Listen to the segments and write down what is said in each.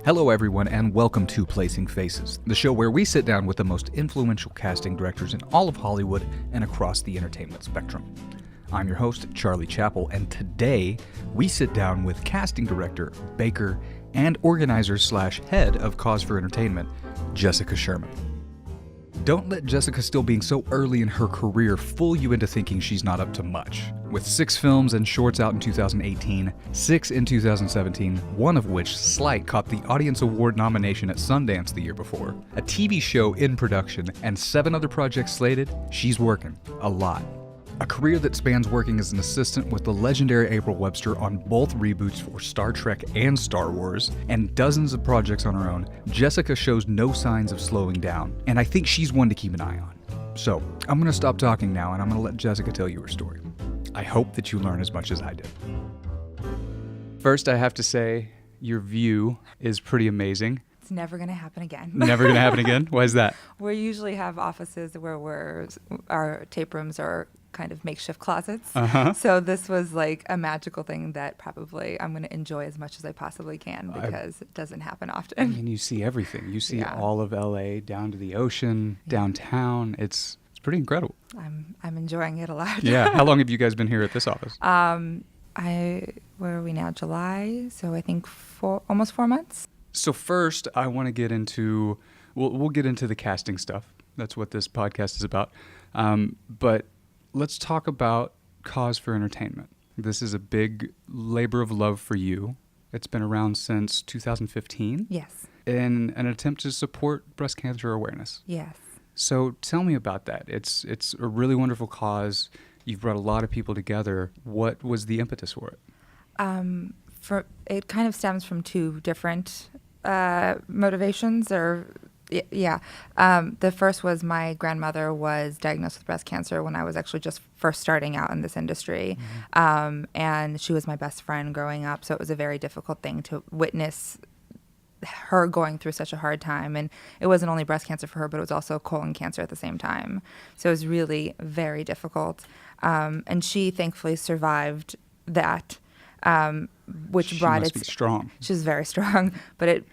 Hello everyone and welcome to Placing Faces, the show where we sit down with the most influential casting directors in all of Hollywood and across the entertainment spectrum. I'm your host, Charlie Chappell, and today we sit down with casting director, baker, and organizer/head of Cause for Entertainment, Jessica Sherman. Don't let Jessica still being so early in her career fool you into thinking she's not up to much. With 6 films and shorts out in 2018, 6 in 2017, one of which, Sleight, caught the Audience Award nomination at Sundance the year before, a TV show in production, and 7 other projects slated, she's working a lot. A career that spans working as an assistant with the legendary April Webster on both reboots for Star Trek and Star Wars, and dozens of projects on her own, Jessica shows no signs of slowing down, and I think she's one to keep an eye on. So, I'm going to stop talking now and I'm going to let Jessica tell you her story. I hope that you learn as much as I did. First, I have to say, your view is pretty amazing. It's never going to happen again. Never going to happen again? Why is that? We usually have offices where our tape rooms are kind of makeshift closets. So this was like a magical thing that probably I'm going to enjoy as much as I possibly can because it doesn't happen often. I mean, you see everything. You see all of LA down to the ocean, downtown. It's pretty incredible. I'm enjoying it a lot. Yeah. How long have you guys been here at this office? Where are we now? July. So I think almost 4 months. So first, I want to get into, we'll get into the casting stuff. That's what this podcast is about. But let's talk about Cause for Entertainment. This is a big labor of love for you. It's been around since 2015. Yes. In an attempt to support breast cancer awareness. Yes. So tell me about that. It's a really wonderful cause. You've brought a lot of people together. What was the impetus for it? It kind of stems from 2 different motivations the first was my grandmother was diagnosed with breast cancer when I was actually just first starting out in this industry. And she was my best friend growing up. So it was a very difficult thing to witness her going through such a hard time. And it wasn't only breast cancer for her, but it was also colon cancer at the same time. So it was really very difficult. And she thankfully survived that. Which brought its... She must be strong. She was very strong, but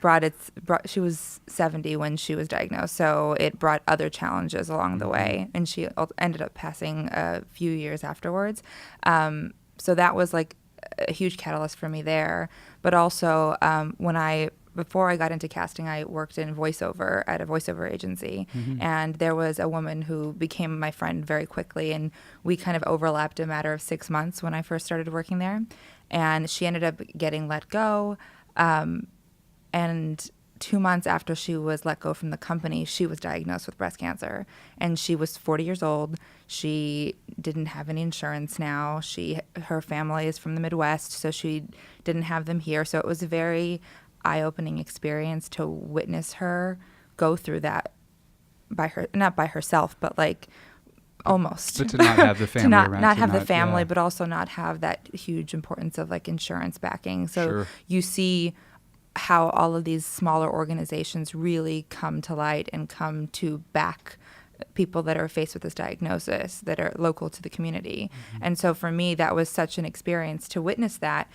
she was 70 when she was diagnosed, so it brought other challenges along the way, and she ended up passing a few years afterwards. So that was like a huge catalyst for me there. But also, before I got into casting, I worked in voiceover at a voiceover agency, and there was a woman who became my friend very quickly, and we kind of overlapped a matter of 6 months when I first started working there. And she ended up getting let go. And 2 months after she was let go from the company, she was diagnosed with breast cancer. And she was 40 years old. She didn't have any insurance now. Her family is from the Midwest, so she didn't have them here. So it was a very eye-opening experience to witness her go through that not by herself, but like almost. But to not have the family around. Not have the family, but also not have that huge importance of like insurance backing. So you see how all of these smaller organizations really come to light and come to back people that are faced with this diagnosis that are local to the community. And so for me, that was such an experience to witness that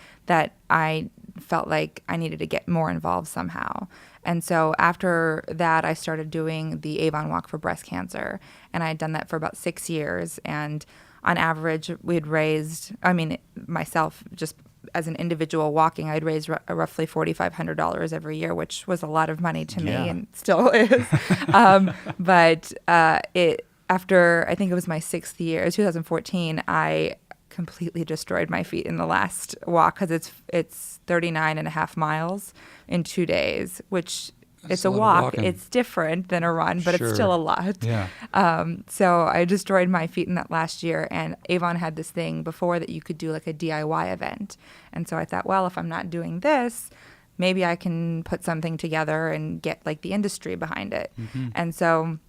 I felt like I needed to get more involved somehow. And so after that, I started doing the Avon Walk for breast cancer. And I had done that for about 6 years. And on average, we had raised, myself, just as an individual walking, I'd raised roughly $4,500 every year, which was a lot of money to me and still is. But after, I think it was my 6th year, 2014, I completely destroyed my feet in the last walk because it's 39 and a half miles in 2 days, which it's a walk. It's different than a run, but it's still a lot. Yeah. So I destroyed my feet in that last year, and Avon had this thing before that you could do like a DIY event. And so I thought, well, if I'm not doing this, maybe I can put something together and get like the industry behind it. And so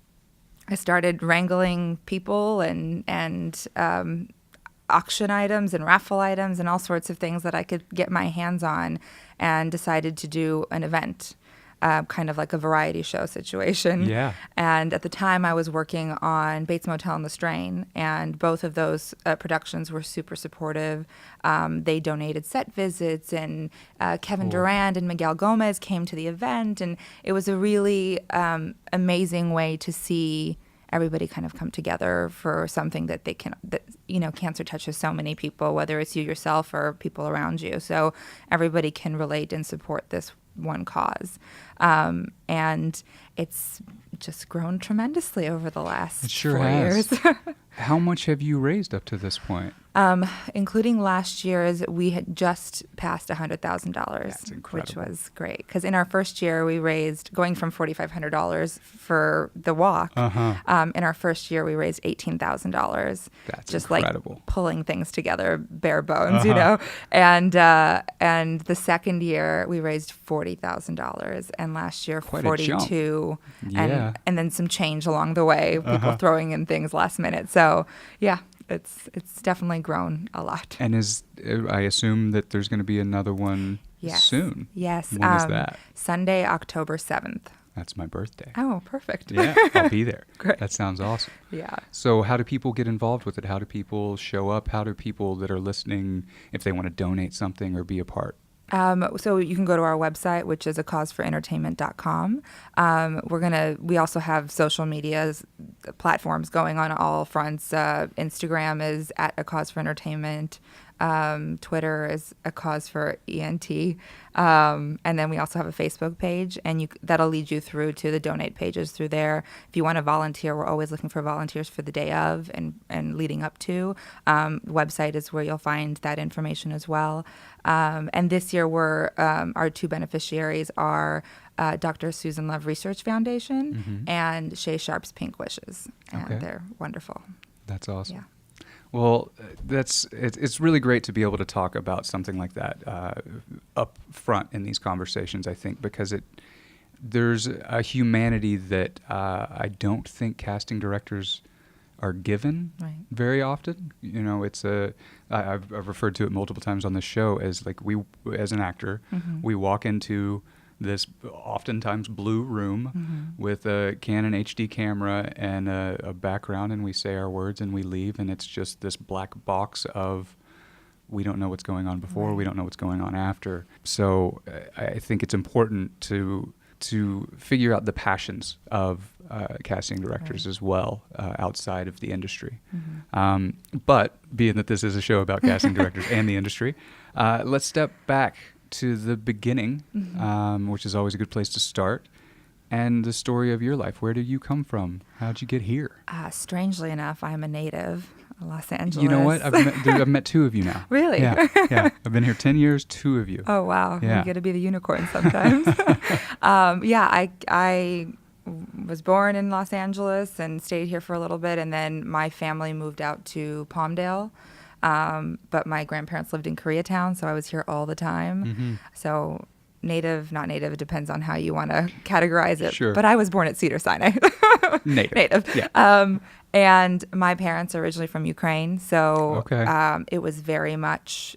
I started wrangling people and auction items and raffle items and all sorts of things that I could get my hands on, and decided to do an event. kind of like a variety show situation. Yeah. And at the time, I was working on Bates Motel and The Strain, and both of those productions were super supportive. They donated set visits, and Kevin Durand and Miguel Gomez came to the event, and it was a really amazing way to see everybody kind of come together for something that cancer touches so many people, whether it's you yourself or people around you. So everybody can relate and support this one cause. And it's just grown tremendously over the last 4 years. How much have you raised up to this point? Including last year's, we had just passed $100,000. That's incredible. Which was great. Because in our first year, we raised, going from $4,500 for the walk, in our first year, we raised $18,000. That's just incredible. Like pulling things together, bare bones, you know. And the second year, we raised $40,000. And last year, Quite $42,000. Yeah. And then some change along the way, people throwing in things last minute. So, yeah. It's definitely grown a lot. And I assume that there's going to be another one soon. Yes. When is that? Sunday, October 7th. That's my birthday. Oh, perfect. Yeah, I'll be there. Great. That sounds awesome. Yeah. So how do people get involved with it? How do people show up? How do people that are listening, if they want to donate something or be a part? So you can go to our website, which is acauseforentertainment.com. We also have social media platforms going on all fronts. Instagram is at A Cause for Entertainment. Twitter is A Cause for ENT. And then we also have a Facebook page, and that'll lead you through to the donate pages through there. If you want to volunteer, we're always looking for volunteers for the day of and leading up to. The website is where you'll find that information as well. And this year, our two beneficiaries are Dr. Susan Love Research Foundation and Shay Sharp's Pink Wishes. And they're wonderful. That's awesome. Yeah. Well, it's really great to be able to talk about something like that up front in these conversations, I think, because there's a humanity that I don't think casting directors are given very often. You know, I've referred to it multiple times on this show as like as an actor, we walk into this oftentimes blue room with a Canon HD camera and a background, and we say our words and we leave, and it's just this black box of we don't know what's going on before, we don't know what's going on after. So I think it's important to figure out the passions of casting directors as well outside of the industry. But being that this is a show about casting directors and the industry, let's step back to the beginning, which is always a good place to start, and the story of your life. Where did you come from? How'd you get here? Strangely enough, I'm a native of Los Angeles. You know what? I've met two of you now. Really? Yeah. I've been here 10 years, two of you. Oh, wow. Yeah. You get to be the unicorn sometimes. I was born in Los Angeles and stayed here for a little bit, and then my family moved out to Palmdale. But my grandparents lived in Koreatown, so I was here all the time. So native, not native, it depends on how you want to categorize it. Sure. But I was born at Cedar Sinai. Native. Yeah. And my parents are originally from Ukraine, so it was very much,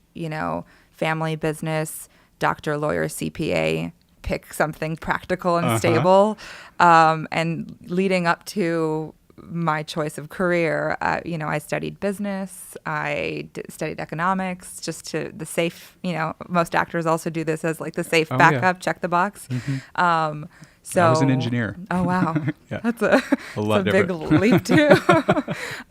family business, doctor, lawyer, CPA, pick something practical and stable. And leading up to my choice of career, I studied business, I studied economics, just to the safe, most actors also do this as like the safe backup, check the box. So I was an engineer. Oh, wow. That's a big leap too.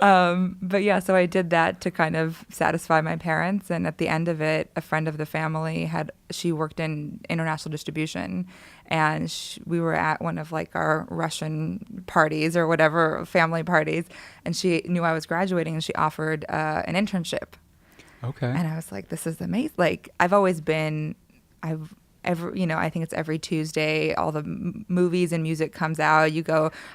But yeah, so I did that to kind of satisfy my parents. And at the end of it, a friend of the family she worked in international distribution, and we were at one of like our Russian parties or whatever, family parties. And she knew I was graduating, and she offered an internship. Okay. And I was like, this is amazing. Like I think it's every Tuesday, all the movies and music comes out.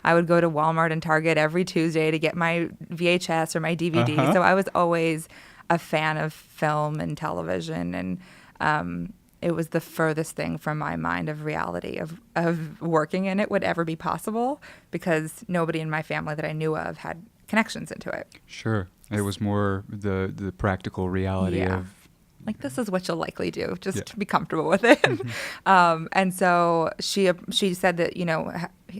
I would go to Walmart and Target every Tuesday to get my VHS or my DVD. So I was always a fan of film and television. And it was the furthest thing from my mind of reality of working in it would ever be possible, because nobody in my family that I knew of had connections into it. Sure. It was more the practical reality of Like, this is what you'll likely do. Just be comfortable with it. And so she said that,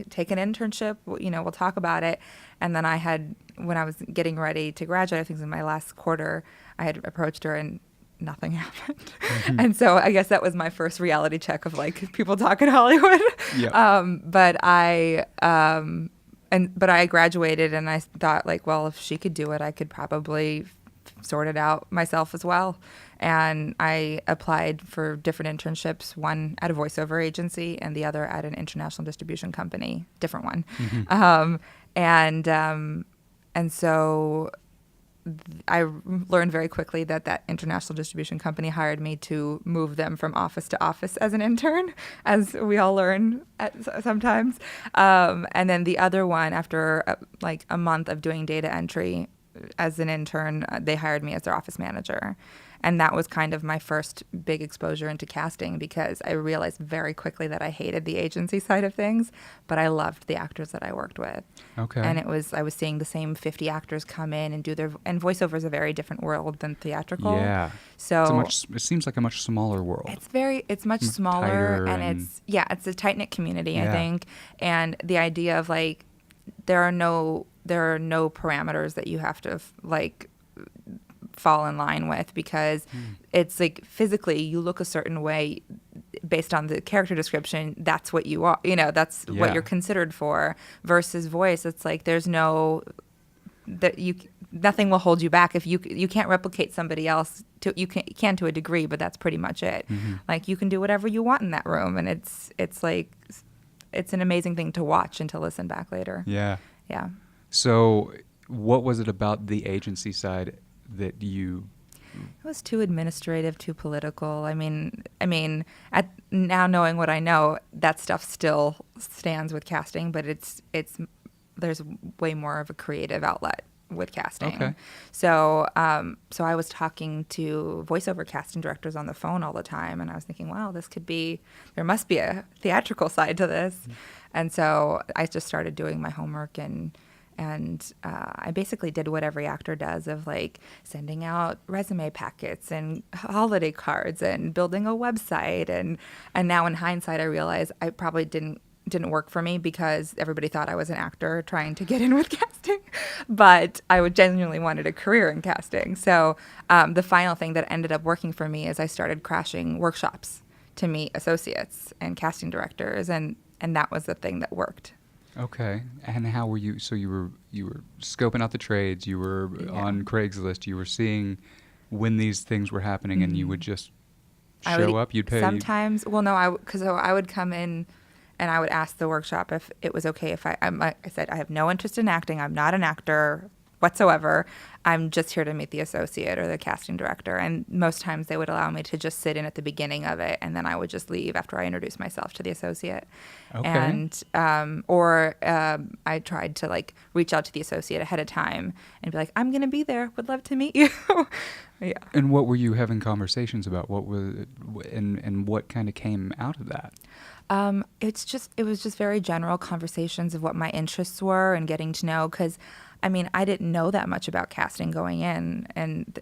take an internship, we'll talk about it. And then when I was getting ready to graduate, I think it was in my last quarter, I had approached her and nothing happened. And so I guess that was my first reality check of like people talk in Hollywood. But I graduated and I thought like, well, if she could do it, I could probably sort it out myself as well. And I applied for different internships, one at a voiceover agency and the other at an international distribution company, different one. And so I learned very quickly that international distribution company hired me to move them from office to office as an intern, as we all learn sometimes. And then the other one, after like a month of doing data entry as an intern, they hired me as their office manager. And that was kind of my first big exposure into casting, because I realized very quickly that I hated the agency side of things, but I loved the actors that I worked with. Okay. And I was seeing the same 50 actors come in and and voiceover is a very different world than theatrical. Yeah. So it seems like a much smaller world. It's much smaller, and it's a tight-knit community, I think. And the idea of like, there are no parameters that you have to like fall in line with, because it's like physically you look a certain way based on the character description. That's what you are, that's what you're considered for. Versus voice, it's like there's nothing will hold you back. If you can't replicate somebody else, you can to a degree, but that's pretty much it. Like, you can do whatever you want in that room, and it's like it's an amazing thing to watch and to listen back later. Yeah. So what was it about the agency side that you... It was too administrative, too political. I mean, at now knowing what I know, that stuff still stands with casting, but there's way more of a creative outlet with casting. Okay. So I was talking to voiceover casting directors on the phone all the time, and I was thinking, wow, there must be a theatrical side to this. And so I just started doing my homework, and I basically did what every actor does, of like sending out resume packets and holiday cards and building a website. And now in hindsight, I realize I probably didn't work for me, because everybody thought I was an actor trying to get in with casting. But I genuinely wanted a career in casting. So the final thing that ended up working for me is I started crashing workshops to meet associates and casting directors, and that was the thing that worked. Okay. And how were you? So you were scoping out the trades. You were on Craigslist. You were seeing when these things were happening, and you would just show up. You'd pay. Sometimes. Well, no, because I would come in, and I would ask the workshop if it was okay if I said, I have no interest in acting. I'm not an actor whatsoever. I'm just here to meet the associate or the casting director. And most times they would allow me to just sit in at the beginning of it, and then I would just leave after I introduced myself to the associate. Okay. And I tried to like reach out to the associate ahead of time and be like, I'm going to be there. Would love to meet you. Yeah. And what were you having conversations about? What was and what kind of came out of that? It was just very general conversations of what my interests were and getting to know, because I didn't know that much about casting going in, and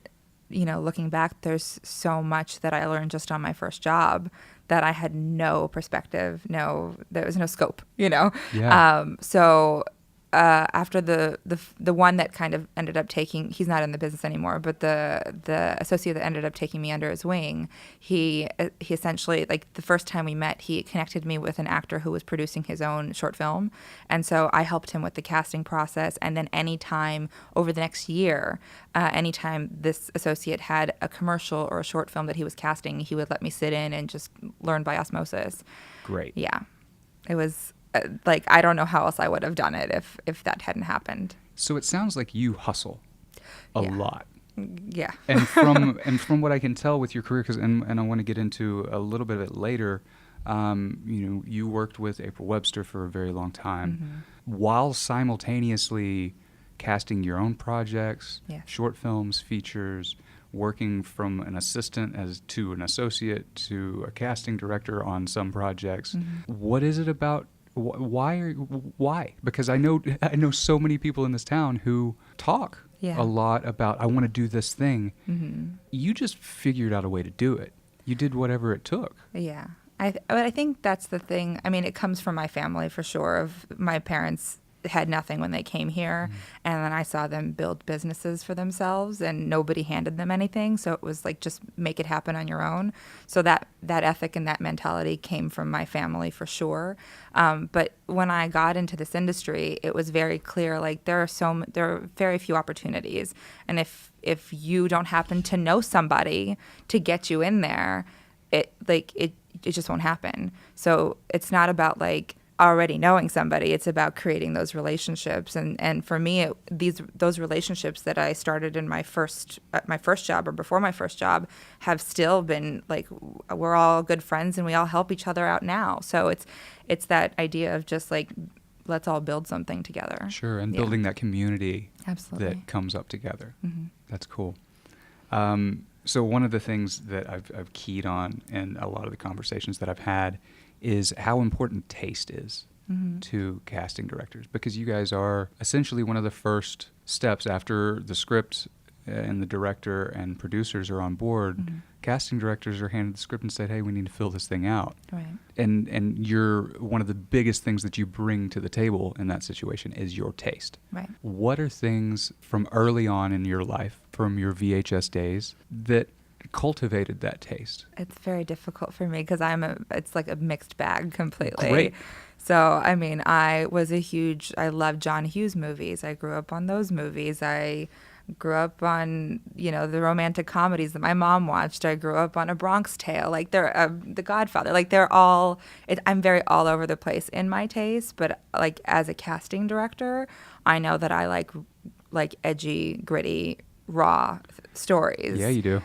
looking back, there's so much that I learned just on my first job that I had no perspective, there was no scope, Yeah. So after the one that kind of ended up taking, he's not in the business anymore, but the associate that ended up taking me under his wing, he essentially, like, the first time we met, he connected me with an actor who was producing his own short film. And so I helped him with the casting process. And then anytime over the next year, anytime this associate had a commercial or a short film that he was casting, he would let me sit in and just learn by osmosis. Great. Yeah. It was... like, I don't know how else I would have done it if that hadn't happened. So it sounds like you hustle a lot. Yeah. And from what I can tell with your career, and I want to get into a little bit of it later, you worked with April Webster for a very long time, while simultaneously casting your own projects, short films, features, working from an assistant to an associate to a casting director on some projects. What is it about? Why? Because I know so many people in this town who talk a lot about, I want to do this thing. You just figured out a way to do it. You did whatever it took. Yeah. But I think that's the thing. I mean, it comes from my family for sure. Of my parents had nothing when they came here, and then I saw them build businesses for themselves, and nobody handed them anything. So it was like, just make it happen on your own. So that ethic and that mentality came from my family for sure. But when I got into this industry, it was very clear, like there are very few opportunities, and if you don't happen to know somebody to get you in there, it just won't happen. So it's not about like already knowing somebody. It's about creating those relationships. And for me, those relationships that I started in my first job or before my first job have still been like, we're all good friends and we all help each other out now. So it's that idea of just like, let's all build something together. Sure, and building that community Absolutely. that comes up together. That's cool. So one of the things that I've keyed on in a lot of the conversations that I've had is how important taste is to casting directors, because you guys are essentially one of the first steps after the script and the director and producers are on board. Casting directors are handed the script and said, hey, we need to fill this thing out. Right. And you're one of the biggest things that you bring to the table in that situation is your taste. Right. What are things from early on in your life, from your VHS days, that cultivated that taste? It's very difficult for me because it's like a mixed bag completely. Great. So, I mean, I love John Hughes movies. I grew up on those movies. I grew up on, the romantic comedies that my mom watched. I grew up on A Bronx Tale, like The Godfather. Like they're all, I'm very all over the place in my taste, but like as a casting director, I know that I like edgy, gritty, raw stories. Yeah, you do.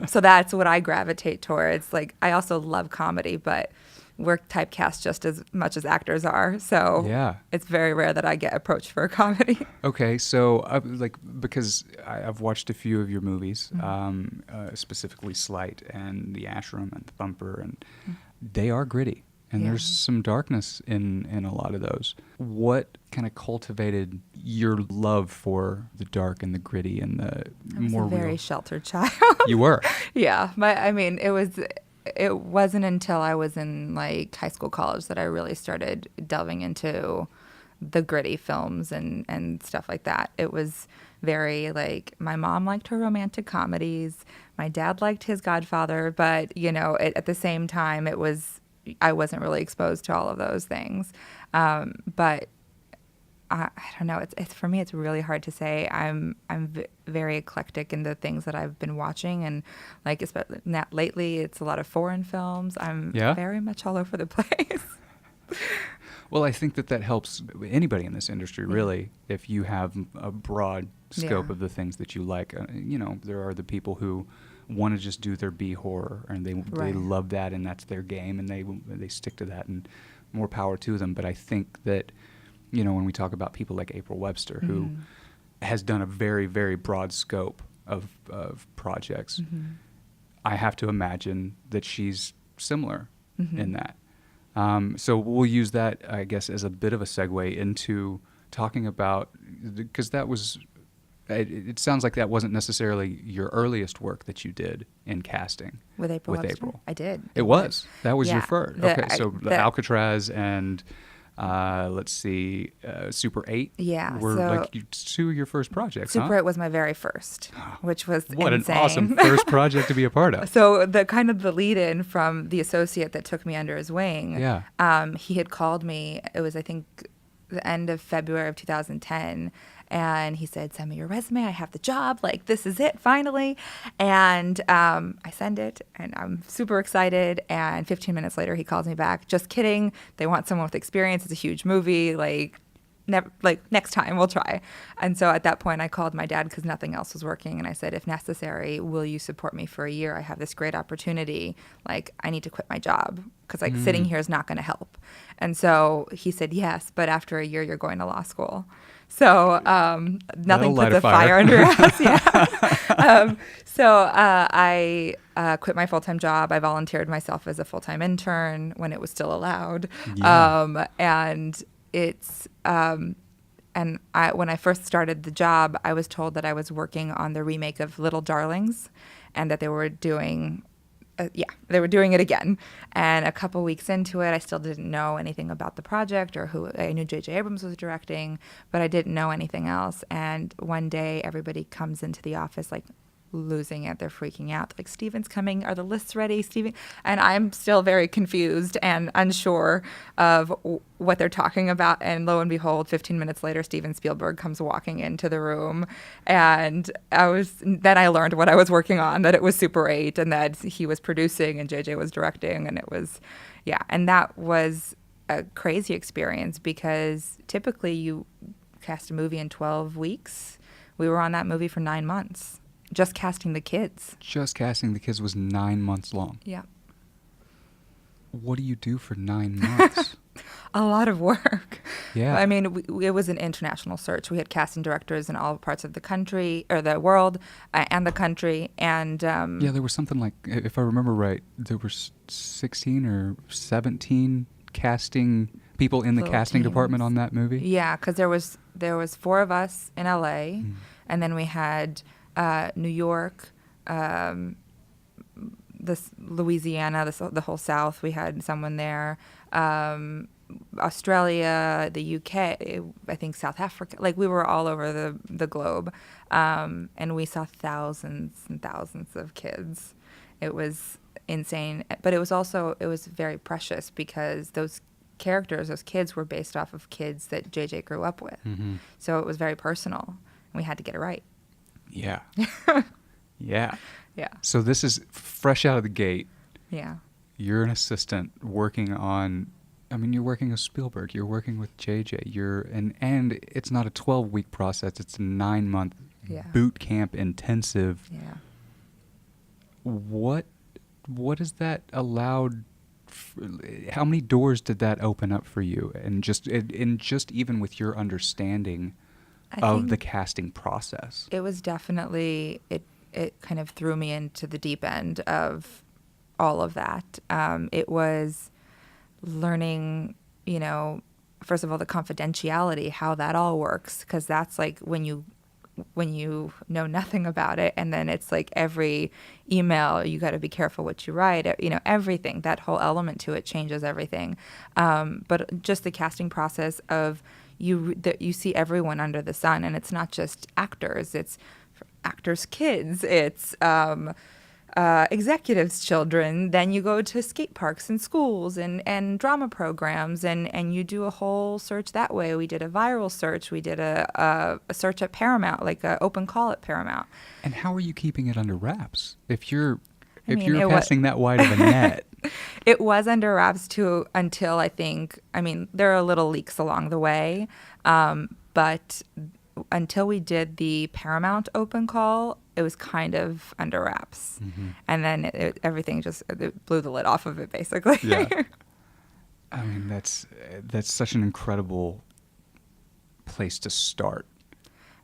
So that's what I gravitate towards. Like I also love comedy, but we're typecast just as much as actors are. So it's very rare that I get approached for a comedy. Okay, so because I've watched a few of your movies, specifically Sleight and the Ashram and the Thumper, and they are gritty. And there's some darkness in a lot of those. What kind of cultivated your love for the dark and the gritty and the more real? I was a very sheltered child. You were? Yeah. It wasn't until I was in like high school, college that I really started delving into the gritty films and stuff like that. It was very like, my mom liked her romantic comedies. My dad liked his Godfather. But, at the same time, I wasn't really exposed to all of those things. But I don't know. It's for me, it's really hard to say. I'm very eclectic in the things that I've been watching, and like especially lately, it's a lot of foreign films. I'm very much all over the place. Well, I think that helps anybody in this industry, really, if you have a broad scope of the things that you like. There are the people who want to just do their B horror, and they love that, and that's their game, and they stick to that, and more power to them. But I think that, when we talk about people like April Webster, who has done a very, very broad scope of projects, I have to imagine that she's similar in that. So we'll use that, I guess, as a bit of a segue into talking about, because that was, it sounds like that wasn't necessarily your earliest work that you did in casting. With April. I did. It was. That was your first. The Alcatraz and let's see, Super 8 were like two of your first projects. Super 8 was my very first, which was what insane. An awesome first project to be a part of. So the kind of the lead-in from the associate that took me under his wing, he had called me, it was I think the end of February of 2010, and he said, send me your resume, I have the job, like this is it finally. And I send it, and I'm super excited, and 15 minutes later he calls me back, just kidding, they want someone with experience, it's a huge movie, next time we'll try. And so at that point I called my dad because nothing else was working, and I said, if necessary, will you support me for a year? I have this great opportunity, like I need to quit my job because sitting here is not going to help. And so he said, yes, but after a year you're going to law school. So nothing puts a fire under your ass. So I quit my full-time job. I volunteered myself as a full-time intern when it was still allowed. And it's when I first started the job, I was told that I was working on the remake of Little Darlings, and that they were doing it again. And a couple weeks into it, I still didn't know anything about the project or who. I knew J.J. Abrams was directing, but I didn't know anything else. And one day, everybody comes into the office like losing it. They're freaking out. Like, Steven's coming. Are the lists ready, Steven? And I'm still very confused and unsure of what they're talking about. And lo and behold, 15 minutes later, Steven Spielberg comes walking into the room. And then I learned what I was working on, that it was Super 8 and that he was producing and JJ was directing. And it was, and that was a crazy experience, because typically you cast a movie in 12 weeks. We were on that movie for 9 months. Just casting the kids. Just casting the kids was 9 months long. Yeah. What do you do for 9 months? A lot of work. Yeah. I mean, it was an international search. We had casting directors in all parts of the country, or the world, and the country. And there was something like, if I remember right, there were 16 or 17 casting people in the casting department on that movie. Yeah, because there was 4 of us in LA, and then we had New York, Louisiana, the whole South. We had someone there. Australia, the UK, I think South Africa. Like, we were all over the globe, and we saw thousands and thousands of kids. It was insane, but it was very precious, because those kids were based off of kids that JJ grew up with. Mm-hmm. So it was very personal, and we had to get it right. Yeah. Yeah. Yeah. So this is fresh out of the gate. Yeah. You're an assistant working on, you're working with Spielberg, you're working with JJ, and it's not a 12-week process, it's a 9-month boot camp intensive. Yeah. What is that allowed? How many doors did that open up for you? And just even with your understanding of the casting process. It was definitely, it kind of threw me into the deep end of all of that. It was learning, first of all, the confidentiality, how that all works, because that's like when you know nothing about it, and then it's like every email, you got to be careful what you write, everything, that whole element to it changes everything. But just the casting process of, you see everyone under the sun, and it's not just actors, it's actors' kids, it's executives' children. Then you go to skate parks and schools and drama programs, and you do a whole search that way. We did a viral search. We did a search at Paramount, like an open call at Paramount. And how are you keeping it under wraps if you're casting that wide of a net? It was under wraps too until there are little leaks along the way, but until we did the Paramount open call, it was kind of under wraps. Mm-hmm. And then everything just blew the lid off of it, basically. Yeah. That's such an incredible place to start.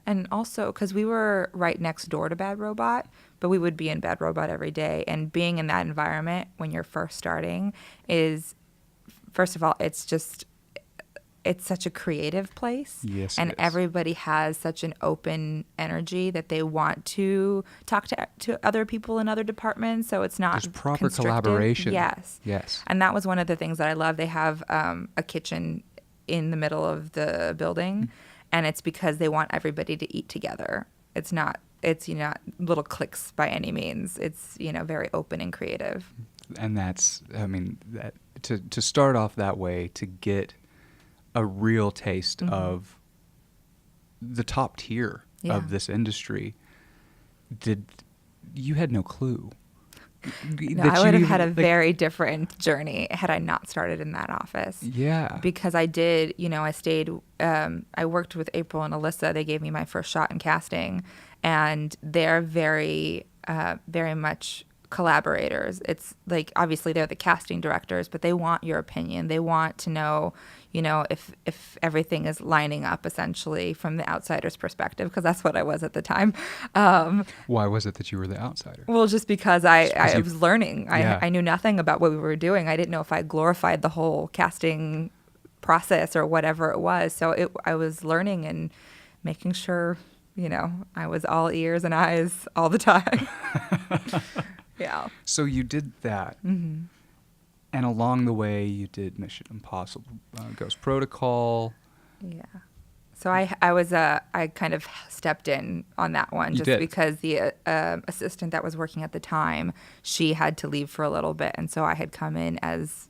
And also, because we were right next door to Bad Robot, but we would be in Bad Robot every day. And being in that environment when you're first starting is, first of all, it's such a creative place. Yes, and everybody has such an open energy that they want to talk to other people in other departments. So it's not There's proper constricted. Collaboration. Yes. And that was one of the things that I love. They have a kitchen in the middle of the building, and it's because they want everybody to eat together. It's not little cliques by any means. It's, very open and creative. And that's, to start off that way, to get a real taste of the top tier of this industry, you had no clue. No, I would have had a very different journey had I not started in that office. Yeah. Because I did, I stayed, I worked with April and Alyssa. They gave me my first shot in casting, and they're very, very much collaborators. It's like, obviously they're the casting directors, but they want your opinion. They want to know, if everything is lining up, essentially, from the outsider's perspective, because that's what I was at the time. Why was it that you were the outsider? Well, just because I was learning. I knew nothing about what we were doing. I didn't know if I glorified the whole casting process or whatever it was. So I was learning and making sure, I was all ears and eyes all the time. Yeah. So you did that. Mm-hmm. And along the way, you did Mission Impossible, Ghost Protocol. Yeah. So I kind of stepped in on that one because the assistant that was working at the time, she had to leave for a little bit, and so I had come in as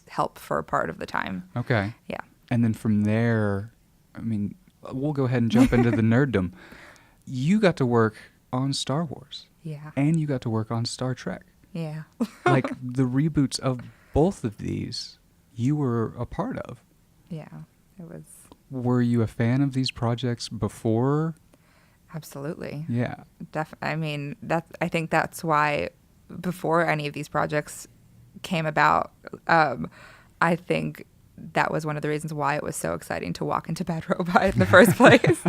help for a part of the time. Okay. Yeah. And then from there, we'll go ahead and jump into the nerddom. You got to work on Star Wars. Yeah. And you got to work on Star Trek. Yeah. Like the reboots of both of these, you were a part of. Yeah, it was. Were you a fan of these projects before? Absolutely. Yeah. I think that's why before any of these projects came about, I think that was one of the reasons why it was so exciting to walk into Bad Robot in the first place.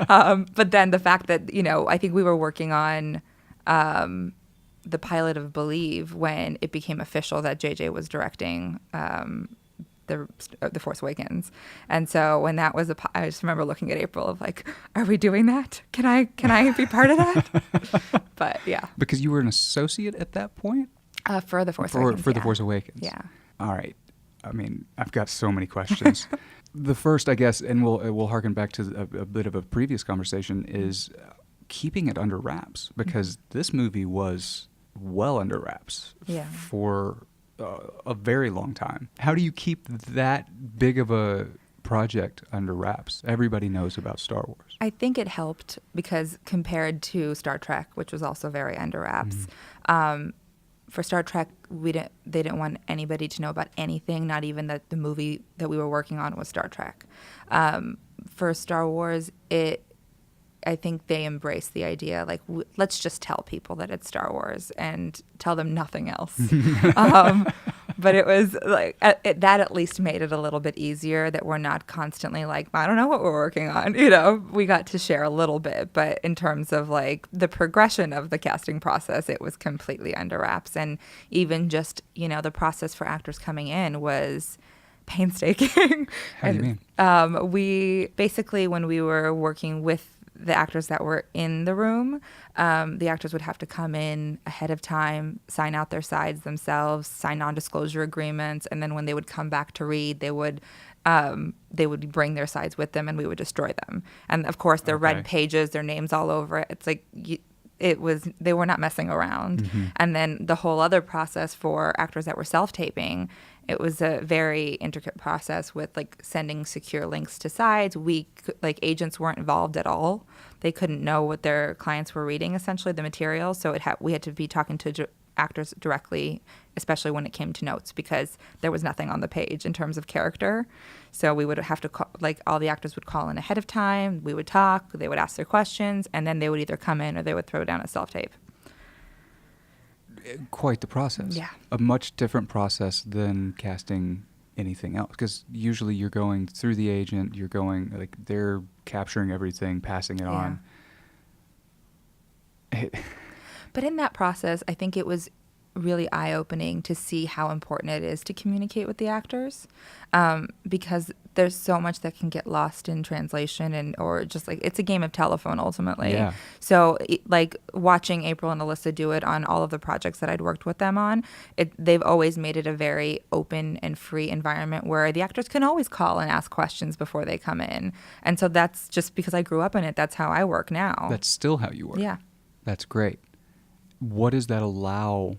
But then the fact that, I think we were working on the pilot of Believe when it became official that JJ was directing the Force Awakens. And so when that was I just remember looking at April of like, are we doing that? Can I be part of that? But yeah. Because you were an associate at that point? For the Force Awakens. For the Force Awakens. Yeah. All right. I've got so many questions. The first, I guess, and we'll harken back to a bit of a previous conversation, is keeping it under wraps, because this movie was well under wraps for a very long time. How do you keep that big of a project under wraps? Everybody knows about Star Wars. I think it helped because compared to Star Trek, which was also very under wraps, for Star Trek, they didn't want anybody to know about anything, not even that the movie that we were working on was Star Trek. For Star Wars, I think they embraced the idea, like, let's just tell people that it's Star Wars and tell them nothing else. But it was like, that at least made it a little bit easier that we're not constantly like, I don't know what we're working on. We got to share a little bit. But in terms of like the progression of the casting process, it was completely under wraps. And even just, the process for actors coming in was painstaking. How do you mean? We basically, when we were working with the actors that were in the room, the actors would have to come in ahead of time, sign out their sides themselves, sign non-disclosure agreements, and then when they would come back to read, they would bring their sides with them, and we would destroy them. And of course, their red pages, their names all over it. It's like they were not messing around. Mm-hmm. And then the whole other process for actors that were self-taping, it was a very intricate process with like sending secure links to sides. Agents weren't involved at all. They couldn't know what their clients were reading, essentially, the material. So we had to be talking to actors directly, especially when it came to notes, because there was nothing on the page in terms of character. So we would have to call, all the actors would call in ahead of time. We would talk. They would ask their questions, and then they would either come in or they would throw down a self-tape. Quite the process. Yeah. A much different process than casting anything else, because usually you're going through the agent, they're capturing everything, passing it on. But in that process, I think it was really eye-opening to see how important it is to communicate with the actors, because there's so much that can get lost in translation or just it's a game of telephone ultimately. Yeah. So watching April and Alyssa do it on all of the projects that I'd worked with them on, they've always made it a very open and free environment where the actors can always call and ask questions before they come in. And so that's just because I grew up in it. That's how I work now. That's still how you work. Yeah. That's great. What does that allow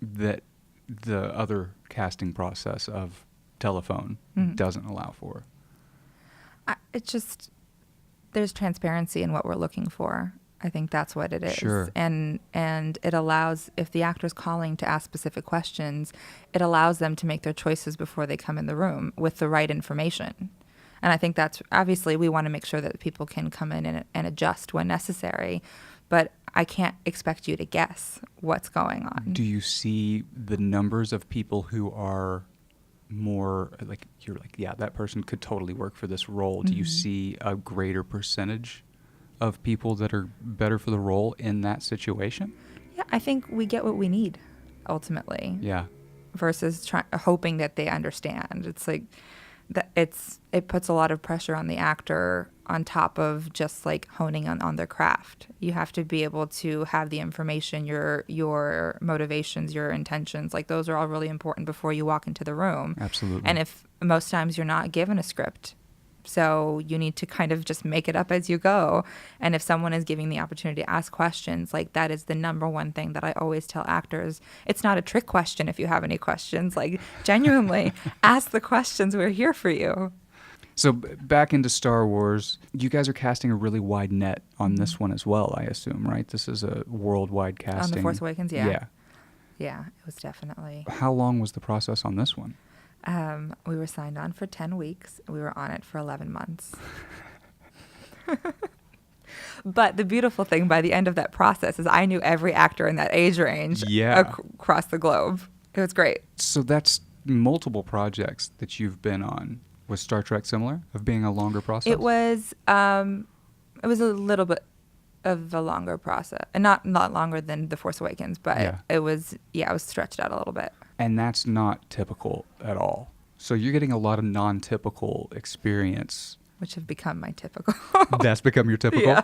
that the other casting process of telephone doesn't allow for? There's transparency in what we're looking for. I think that's what it is. Sure. And it allows, if the actor's calling to ask specific questions, it allows them to make their choices before they come in the room with the right information. And I think that's, obviously, we want to make sure that people can come in and adjust when necessary. But I can't expect you to guess what's going on. Do you see the numbers of people who are more you're yeah, that person could totally work for this role? Do you see a greater percentage of people that are better for the role in that situation? Yeah, I think we get what we need, ultimately. Yeah. versus hoping that they understand. It's like it puts a lot of pressure on the actor on top of just like honing on their craft. You have to be able to have the information, your motivations, your intentions, like those are all really important before you walk into the room. Absolutely. And if most times you're not given a script, so you need to kind of just make it up as you go. And if someone is giving the opportunity to ask questions, like that is the number one thing that I always tell actors. It's not a trick question if you have any questions. Like genuinely ask the questions. We're here for you. So back into Star Wars, you guys are casting a really wide net on this one as well, I assume, right? This is a worldwide casting. On The Force Awakens, yeah. Yeah. Yeah, it was definitely. How long was the process on this one? We were signed on for 10 weeks. We were on it for 11 months. But the beautiful thing by the end of that process is I knew every actor in that age range across the globe. It was great. So that's multiple projects that you've been on. Was Star Trek similar, of being a longer process? It was a little bit of a longer process. And not longer than The Force Awakens, but it was stretched out a little bit. And that's not typical at all. So you're getting a lot of non-typical experience. Which have become my typical. That's become your typical? Yeah.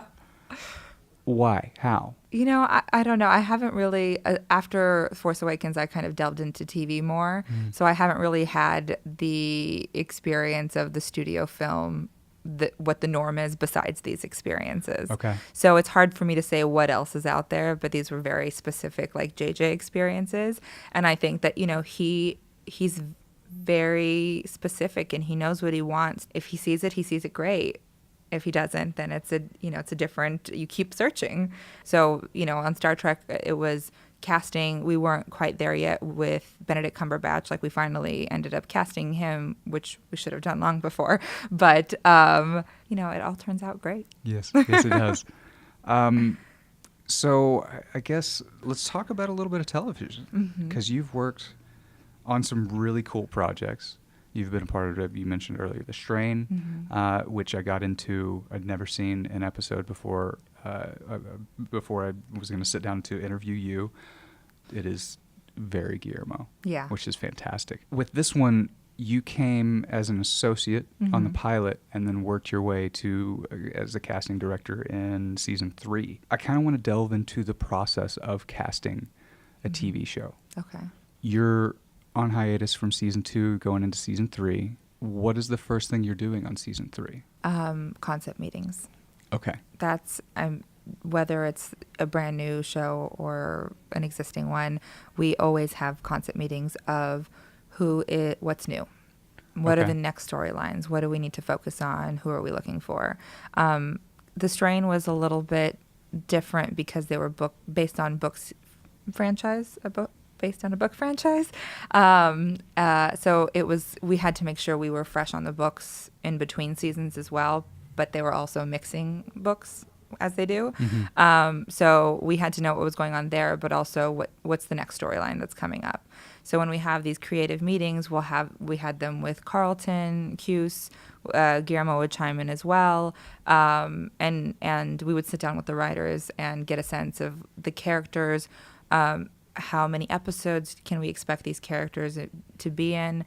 Why? How? You know, I don't know. I haven't really, after Force Awakens, I kind of delved into TV more. So I haven't really had the experience of the studio film, what the norm is besides these experiences. Okay. So it's hard for me to say what else is out there, but these were very specific, like JJ experiences. And I think that, you know, he's very specific and he knows what he wants. If he sees it great. If he doesn't, then it's a different, you keep searching. So, you know, on Star Trek, it was casting. We weren't quite there yet with Benedict Cumberbatch. Like we finally ended up casting him, which we should have done long before. But, you know, it all turns out great. Yes, it does. So I guess let's talk about a little bit of television, because you've worked on some really cool projects. You've been a part of, you mentioned earlier, The Strain, which I got into. I'd never seen an episode before I was going to sit down to interview you. It is very Guillermo, which is fantastic. With this one, you came as an associate on the pilot and then worked your way to as a casting director in season 3. I kind of want to delve into the process of casting a TV show. Okay. You're on hiatus from season 2 going into season 3. What is the first thing you're doing on season 3? Concept meetings. Okay. That's whether it's a brand new show or an existing one, we always have concept meetings of what's new. What are the next storylines? What do we need to focus on? Who are we looking for? The Strain was a little bit different because they were based on books franchise, based on a book franchise. So we had to make sure we were fresh on the books in between seasons as well, but they were also mixing books as they do. So we had to know what was going on there, but also what's the next storyline that's coming up. So when we have these creative meetings, we had them with Carlton, Cuse, Guillermo would chime in as well, and we would sit down with the writers and get a sense of the characters. How many episodes can we expect these characters to be in?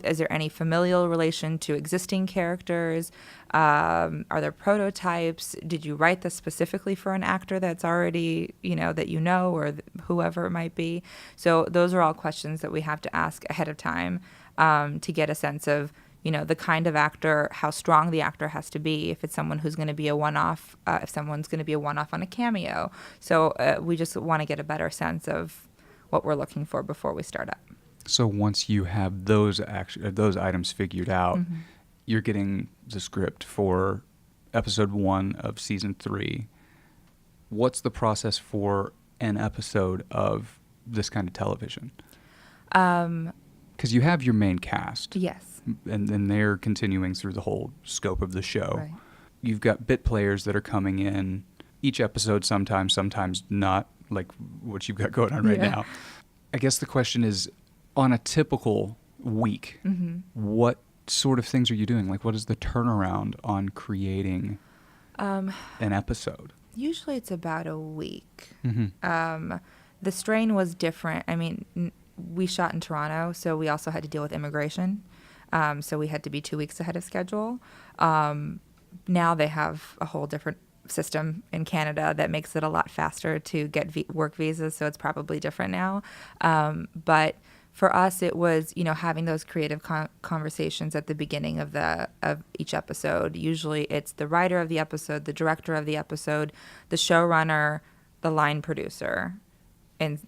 Is there any familial relation to existing characters? Are there prototypes? Did you write this specifically for an actor that's already, or whoever it might be? So those are all questions that we have to ask ahead of time to get a sense of, the kind of actor, how strong the actor has to be, if it's someone who's going to be a one-off, if someone's going to be a one-off on a cameo. So we just want to get a better sense of what we're looking for before we start up. So once you have those items figured out, you're getting the script for episode 1 of season 3. What's the process for an episode of this kind of television? Because you have your main cast. Yes. And they're continuing through the whole scope of the show. Right. You've got bit players that are coming in each episode, sometimes not, like what you've got going on right now. I guess the question is, on a typical week, what sort of things are you doing? Like, what is the turnaround on creating an episode? Usually it's about a week. The strain was different. I mean, we shot in Toronto, so we also had to deal with immigration. So we had to be 2 weeks ahead of schedule. Now they have a whole different system in Canada that makes it a lot faster to get work visas, so it's probably different now. But for us, it was, having those creative conversations at the beginning of each episode. Usually it's the writer of the episode, the director of the episode, the showrunner, the line producer. And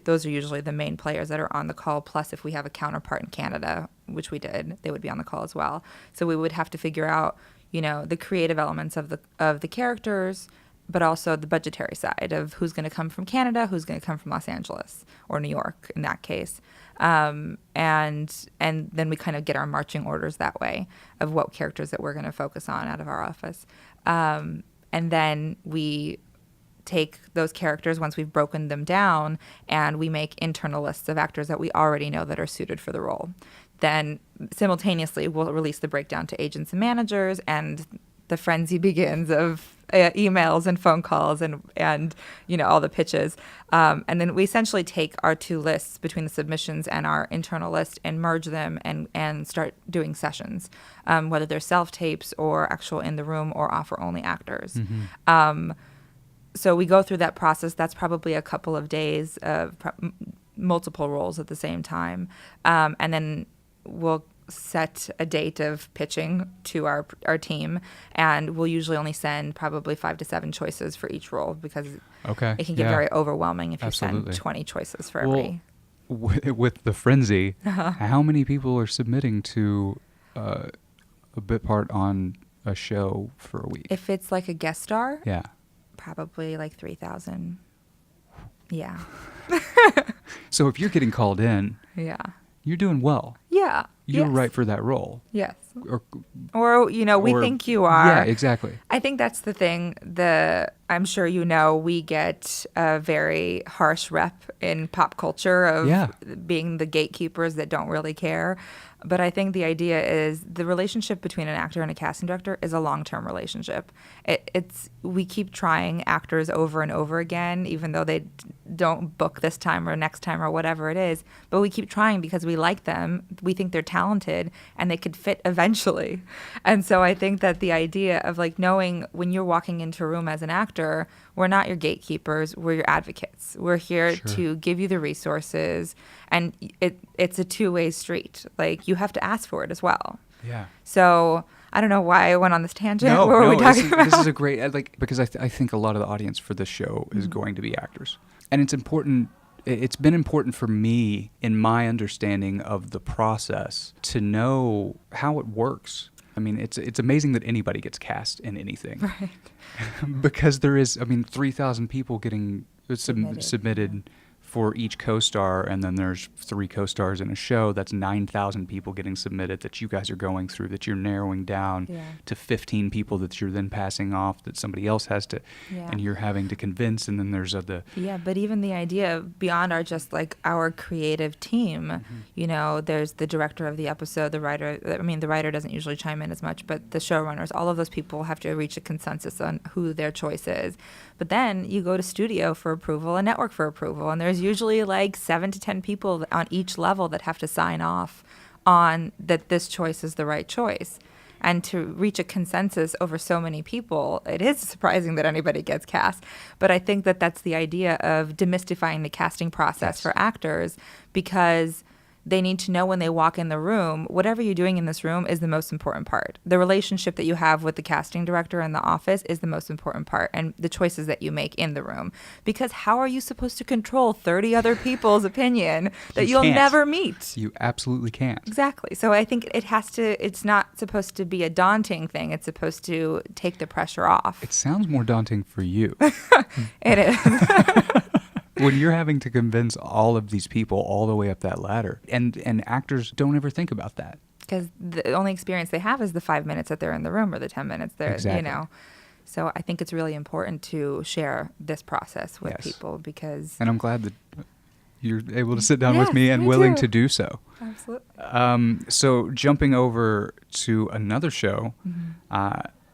those are usually the main players that are on the call. Plus, if we have a counterpart in Canada, which we did, they would be on the call as well. So we would have to figure out, the creative elements of the characters, but also the budgetary side of who's going to come from Canada, who's going to come from Los Angeles or New York in that case. And then we kind of get our marching orders that way of what characters that we're going to focus on out of our office. And then we take those characters once we've broken them down, and we make internal lists of actors that we already know that are suited for the role. Then simultaneously we'll release the breakdown to agents and managers, and the frenzy begins of emails and phone calls and all the pitches. And then we essentially take our two lists between the submissions and our internal list and merge them and start doing sessions, whether they're self-tapes or actual in the room or offer-only actors. Mm-hmm. So we go through that process. That's probably a couple of days of multiple roles at the same time. And then we'll set a date of pitching to our team, and we'll usually only send probably 5 to 7 choices for each role, because it can get very overwhelming if you send 20 choices for every. With the frenzy, how many people are submitting to a bit part on a show for a week? If it's like a guest star, yeah, probably like 3,000. Yeah. So if you're getting called in, yeah, you're doing well. Yeah. You're right for that role. Yes. Or we think you are. Yeah, exactly. I think that's the thing. I'm sure we get a very harsh rep in pop culture of being the gatekeepers that don't really care. But I think the idea is the relationship between an actor and a casting director is a long-term relationship. We keep trying actors over and over again, even though they don't book this time or next time or whatever it is. But we keep trying because we like them. We think they're talented and they could fit eventually. And so I think that the idea of knowing when you're walking into a room as an actor, we're not your gatekeepers, we're your advocates. We're here to give you the resources, and it's a two-way street. You have to ask for it as well. Yeah. So I don't know why I went on this tangent. No, what were we talking about? This is a great, because I think a lot of the audience for this show is going to be actors. And it's important. It's been important for me in my understanding of the process to know how it works. I mean, it's amazing that anybody gets cast in anything. Right. Because there is, 3,000 people getting submitted for each co-star, and then there's 3 co-stars in a show. That's 9,000 people getting submitted that you guys are going through, that you're narrowing down to 15 people that you're then passing off, that somebody else has to, and you're having to convince, and then there's but even the idea beyond our creative team, there's the director of the episode, the writer. The writer doesn't usually chime in as much, but the showrunners, all of those people have to reach a consensus on who their choice is. But then you go to studio for approval and network for approval, and there's usually 7 to 10 people on each level that have to sign off on that this choice is the right choice. And to reach a consensus over so many people, it is surprising that anybody gets cast. But I think that that's the idea of demystifying the casting process for actors, because they need to know when they walk in the room, whatever you're doing in this room is the most important part. The relationship that you have with the casting director in the office is the most important part, and the choices that you make in the room. Because how are you supposed to control 30 other people's opinion that you'll never meet? You absolutely can't. Exactly. So I think it's not supposed to be a daunting thing. It's supposed to take the pressure off. It sounds more daunting for you. It is. When you're having to convince all of these people all the way up that ladder, and actors don't ever think about that. Because the only experience they have is the 5 minutes that they're in the room or the 10 minutes they're, exactly. So I think it's really important to share this process with people, because... And I'm glad that you're able to sit down with me and willing to do so. Absolutely. So jumping over to another show,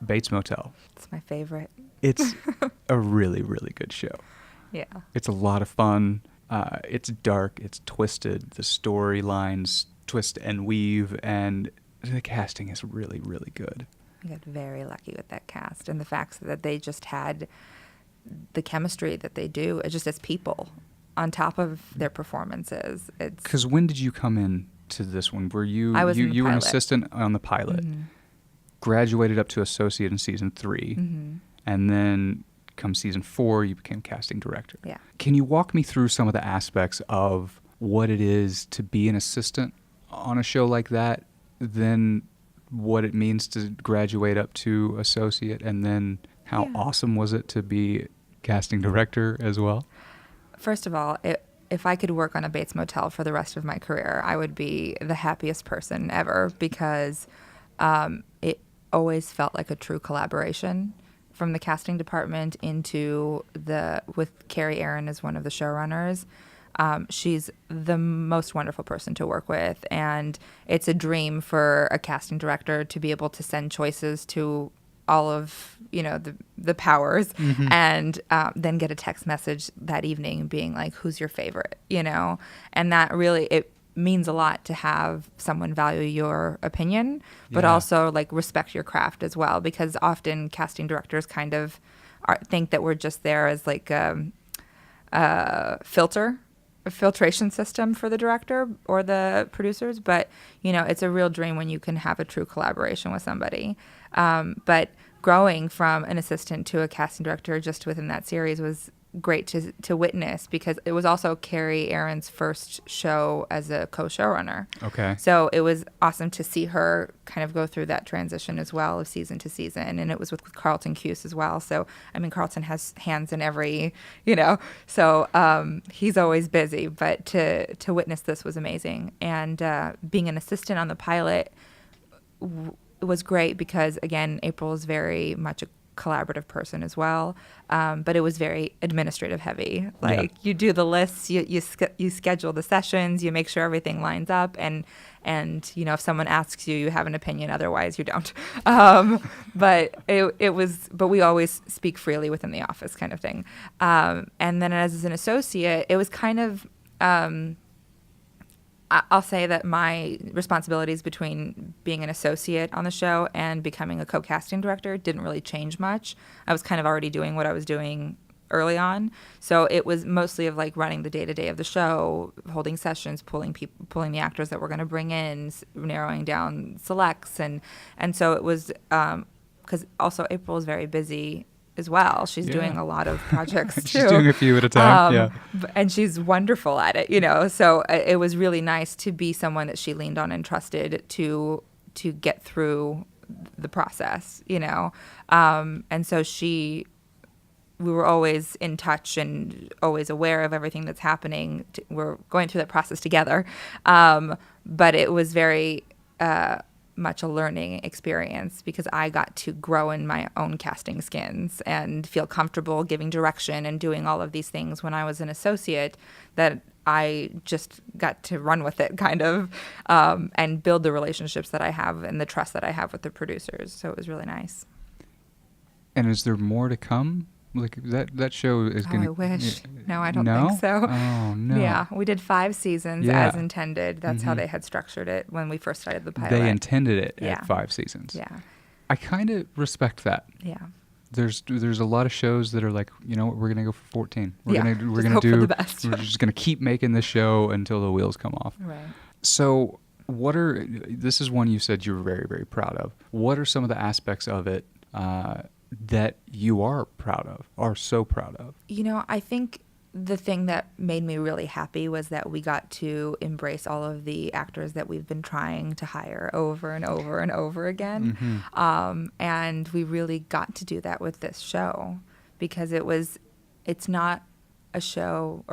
Bates Motel. It's my favorite. It's a really, really good show. Yeah. It's a lot of fun. It's dark. It's twisted. The storylines twist and weave, and the casting is really, really good. I got very lucky with that cast, and the fact that they just had the chemistry that they do, just as people, on top of their performances. Because when did you come in to this one? Were you I was in the you were an pilot. assistant on the pilot, graduated up to associate in season 3, and then come season 4, you became casting director. Yeah. Can you walk me through some of the aspects of what it is to be an assistant on a show like that, then what it means to graduate up to associate, and then how awesome was it to be casting director as well? First of all, if I could work on a Bates Motel for the rest of my career, I would be the happiest person ever, because it always felt like a true collaboration from the casting department with Carrie Aaron as one of the showrunners. She's the most wonderful person to work with, and it's a dream for a casting director to be able to send choices to all of the powers, and then get a text message that evening being like, who's your favorite, and that really, it means a lot to have someone value your opinion, but also like respect your craft as well, because often casting directors kind of think that we're just there as like a filtration system for the director or the producers, but it's a real dream when you can have a true collaboration with somebody. But growing from an assistant to a casting director just within that series was great to witness, because it was also Carrie Aaron's first show as a co-showrunner. Okay. So it was awesome to see her kind of go through that transition as well, of season to season. And it was with Carlton Cuse as well. So, I mean, Carlton has hands in every, so he's always busy. But to witness this was amazing. And being an assistant on the pilot was great because, again, April is very much a collaborative person as well, but it was very administrative heavy. Like you do the lists, you schedule the sessions, you make sure everything lines up, and if someone asks you, you have an opinion. Otherwise, you don't. But but we always speak freely within the office, kind of thing. And then as an associate, it was kind of. I'll say that my responsibilities between being an associate on the show and becoming a co-casting director didn't really change much. I was kind of already doing what I was doing early on. So it was mostly of like running the day-to-day of the show, holding sessions, pulling the actors that we're going to bring in, narrowing down selects. And so it was, because also April is very busy as well. She's doing a lot of projects too. She's doing a few at a time, and she's wonderful at it, So it was really nice to be someone that she leaned on and trusted to get through the process, And so we were always in touch and always aware of everything that's happening. We're going through that process together. But it was very much a learning experience, because I got to grow in my own casting skins and feel comfortable giving direction and doing all of these things when I was an associate, that I just got to run with it kind of, and build the relationships that I have and the trust that I have with the producers. So it was really nice. And is there more to come? Like that show is going to... I wish. No, I don't think so. Oh, no. Yeah, we did 5 seasons as intended. That's how they had structured it when we first started the pilot. They intended it at 5 seasons. Yeah. I kind of respect that. Yeah. There's a lot of shows that are like, we're going to go for 14. We're going to hope do for the best. We're just going to keep making this show until the wheels come off. Right. So, this is one you said you were very, very proud of. What are some of the aspects of it that you are so proud of? I think the thing that made me really happy was that we got to embrace all of the actors that we've been trying to hire over and over and over again. And we really got to do that with this show, because it wasn't a show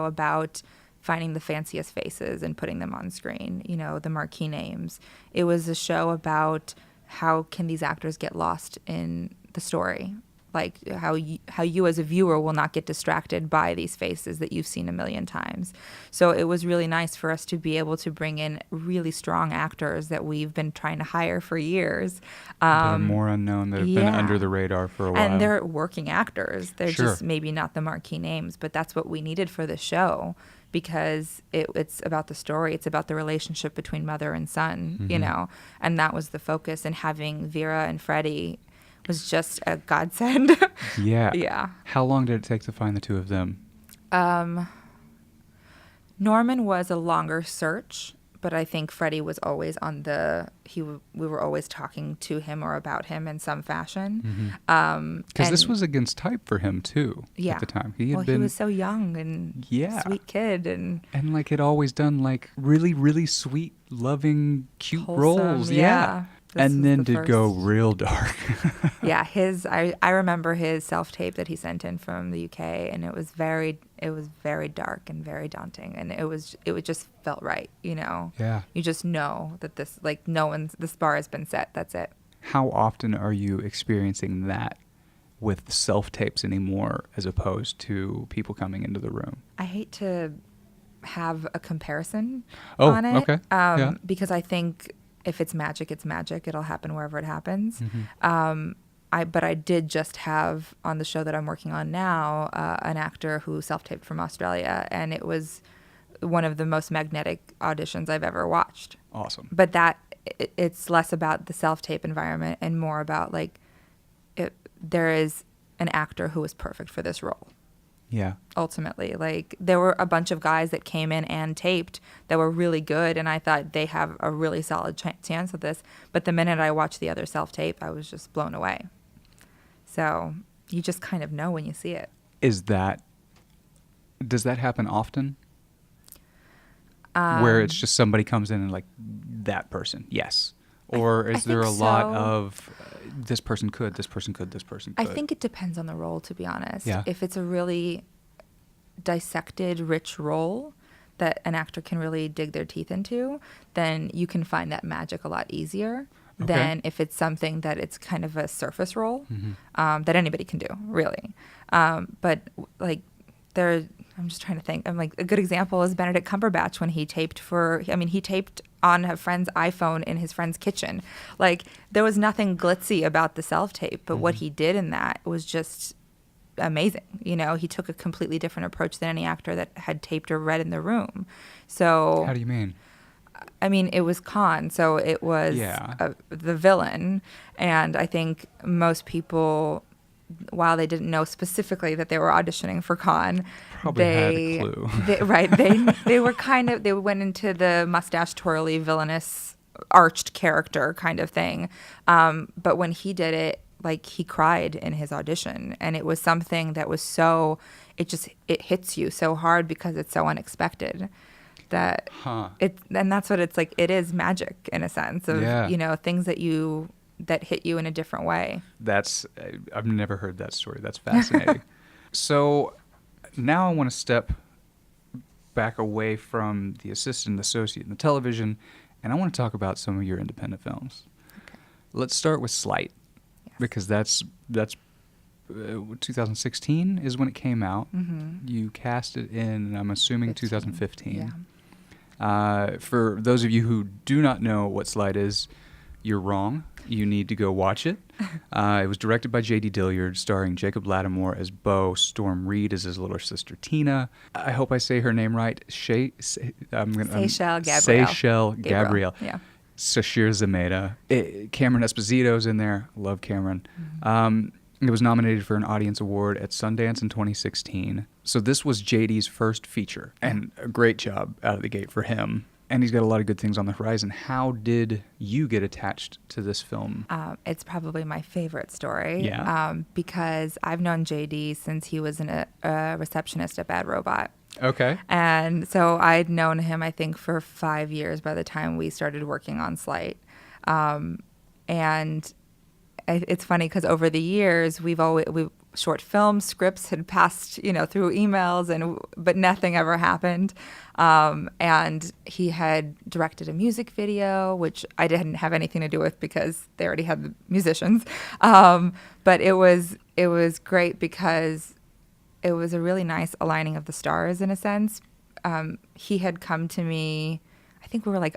about finding the fanciest faces and putting them on screen, the marquee names. It was a show about how can these actors get lost in the story? like how you as a viewer will not get distracted by these faces that you've seen a million times. So it was really nice for us to be able to bring in really strong actors that we've been trying to hire for years. That are more unknown, that have been under the radar for a while. And they're working actors. They're Sure. just maybe not the marquee names, but that's what we needed for the show, because it's about the story. It's about the relationship between mother and son, you know, and that was the focus. And having Vera and Freddie was just a godsend. Yeah. Yeah. How long did it take to find the two of them? Norman was a longer search, but I think Freddie was always on we were always talking to him or about him in some fashion. Because this was against type for him too. At the time, he was so young and sweet kid, and like had always done like really, really sweet, loving, cute wholesome, roles. And then did go real dark. I remember his self-tape that he sent in from the UK, and it was very dark and very daunting, and it just felt right, you know. Yeah. You just know that this, like, this bar has been set. That's it. How often are you experiencing that with self-tapes anymore, as opposed to people coming into the room? I hate to have a comparison on it. Okay. Because I think if it's magic, it's magic. It'll happen wherever it happens. But I did just have on the show that I'm working on now an actor who self-taped from Australia, and it was one of the most magnetic auditions I've ever watched. Awesome. But it's less about the self-tape environment and more about like there is an actor who is perfect for this role. Yeah. Ultimately, like there were a bunch of guys that came in and taped that were really good, and I thought they have a really solid chance of this. But the minute I watched the other self-tape, I was just blown away. So you just kind of know when you see it. Does that happen often? Where it's just somebody comes in and like that person, yes. Or is there a lot of this person could, this person could, this person could? I think it depends on the role, to be honest. Yeah. If it's a really dissected, rich role that an actor can really dig their teeth into, then you can find that magic a lot easier than if it's something that it's kind of a surface role that anybody can do, really. But like I'm just trying to think. I'm like, a good example is Benedict Cumberbatch when he taped on a friend's iPhone in his friend's kitchen. Like, there was nothing glitzy about the self-tape, but what he did in that was just amazing. You know, he took a completely different approach than any actor that had taped or read in the room. So how do you mean? I mean, it was Khan, so it was the villain. And I think most people, while they didn't know specifically that they were auditioning for Khan, probably had a clue. They went into the mustache twirly, villainous, arched character kind of thing. But when he did it, like, he cried in his audition, and it was something that was it hits you so hard because it's so unexpected. And that's what it's like. It is magic in a sense of, you know, things that hit you in a different way. I've never heard that story. That's fascinating. So now I want to step back away from the assistant, associate, and the television, and I want to talk about some of your independent films. Okay. Let's start with Sleight, because that's 2016 is when it came out. Mm-hmm. You cast it in, I'm assuming, 2015. Yeah. For those of you who do not know what Sleight is, you're wrong. You need to go watch it. It was directed by J.D. Dilliard, starring Jacob Lattimore as Beau, Storm Reed as his little sister Tina. I hope I say her name right. Seychelle Gabrielle. Yeah. Sashir Zameda. Cameron Esposito's in there. Love Cameron. Mm-hmm. It was nominated for an Audience Award at Sundance in 2016. So this was JD's first feature, and a great job out of the gate for him. And he's got a lot of good things on the horizon. How did you get attached to this film? It's probably my favorite story. Because I've known JD since he was a receptionist at Bad Robot. Okay. And so I'd known him, I think, for 5 years by the time we started working on Sleight. And it's funny because over the years, short film scripts had passed, through emails, but nothing ever happened. And he had directed a music video, which I didn't have anything to do with because they already had the musicians. But it was great because it was a really nice aligning of the stars in a sense. He had come to me, I think we were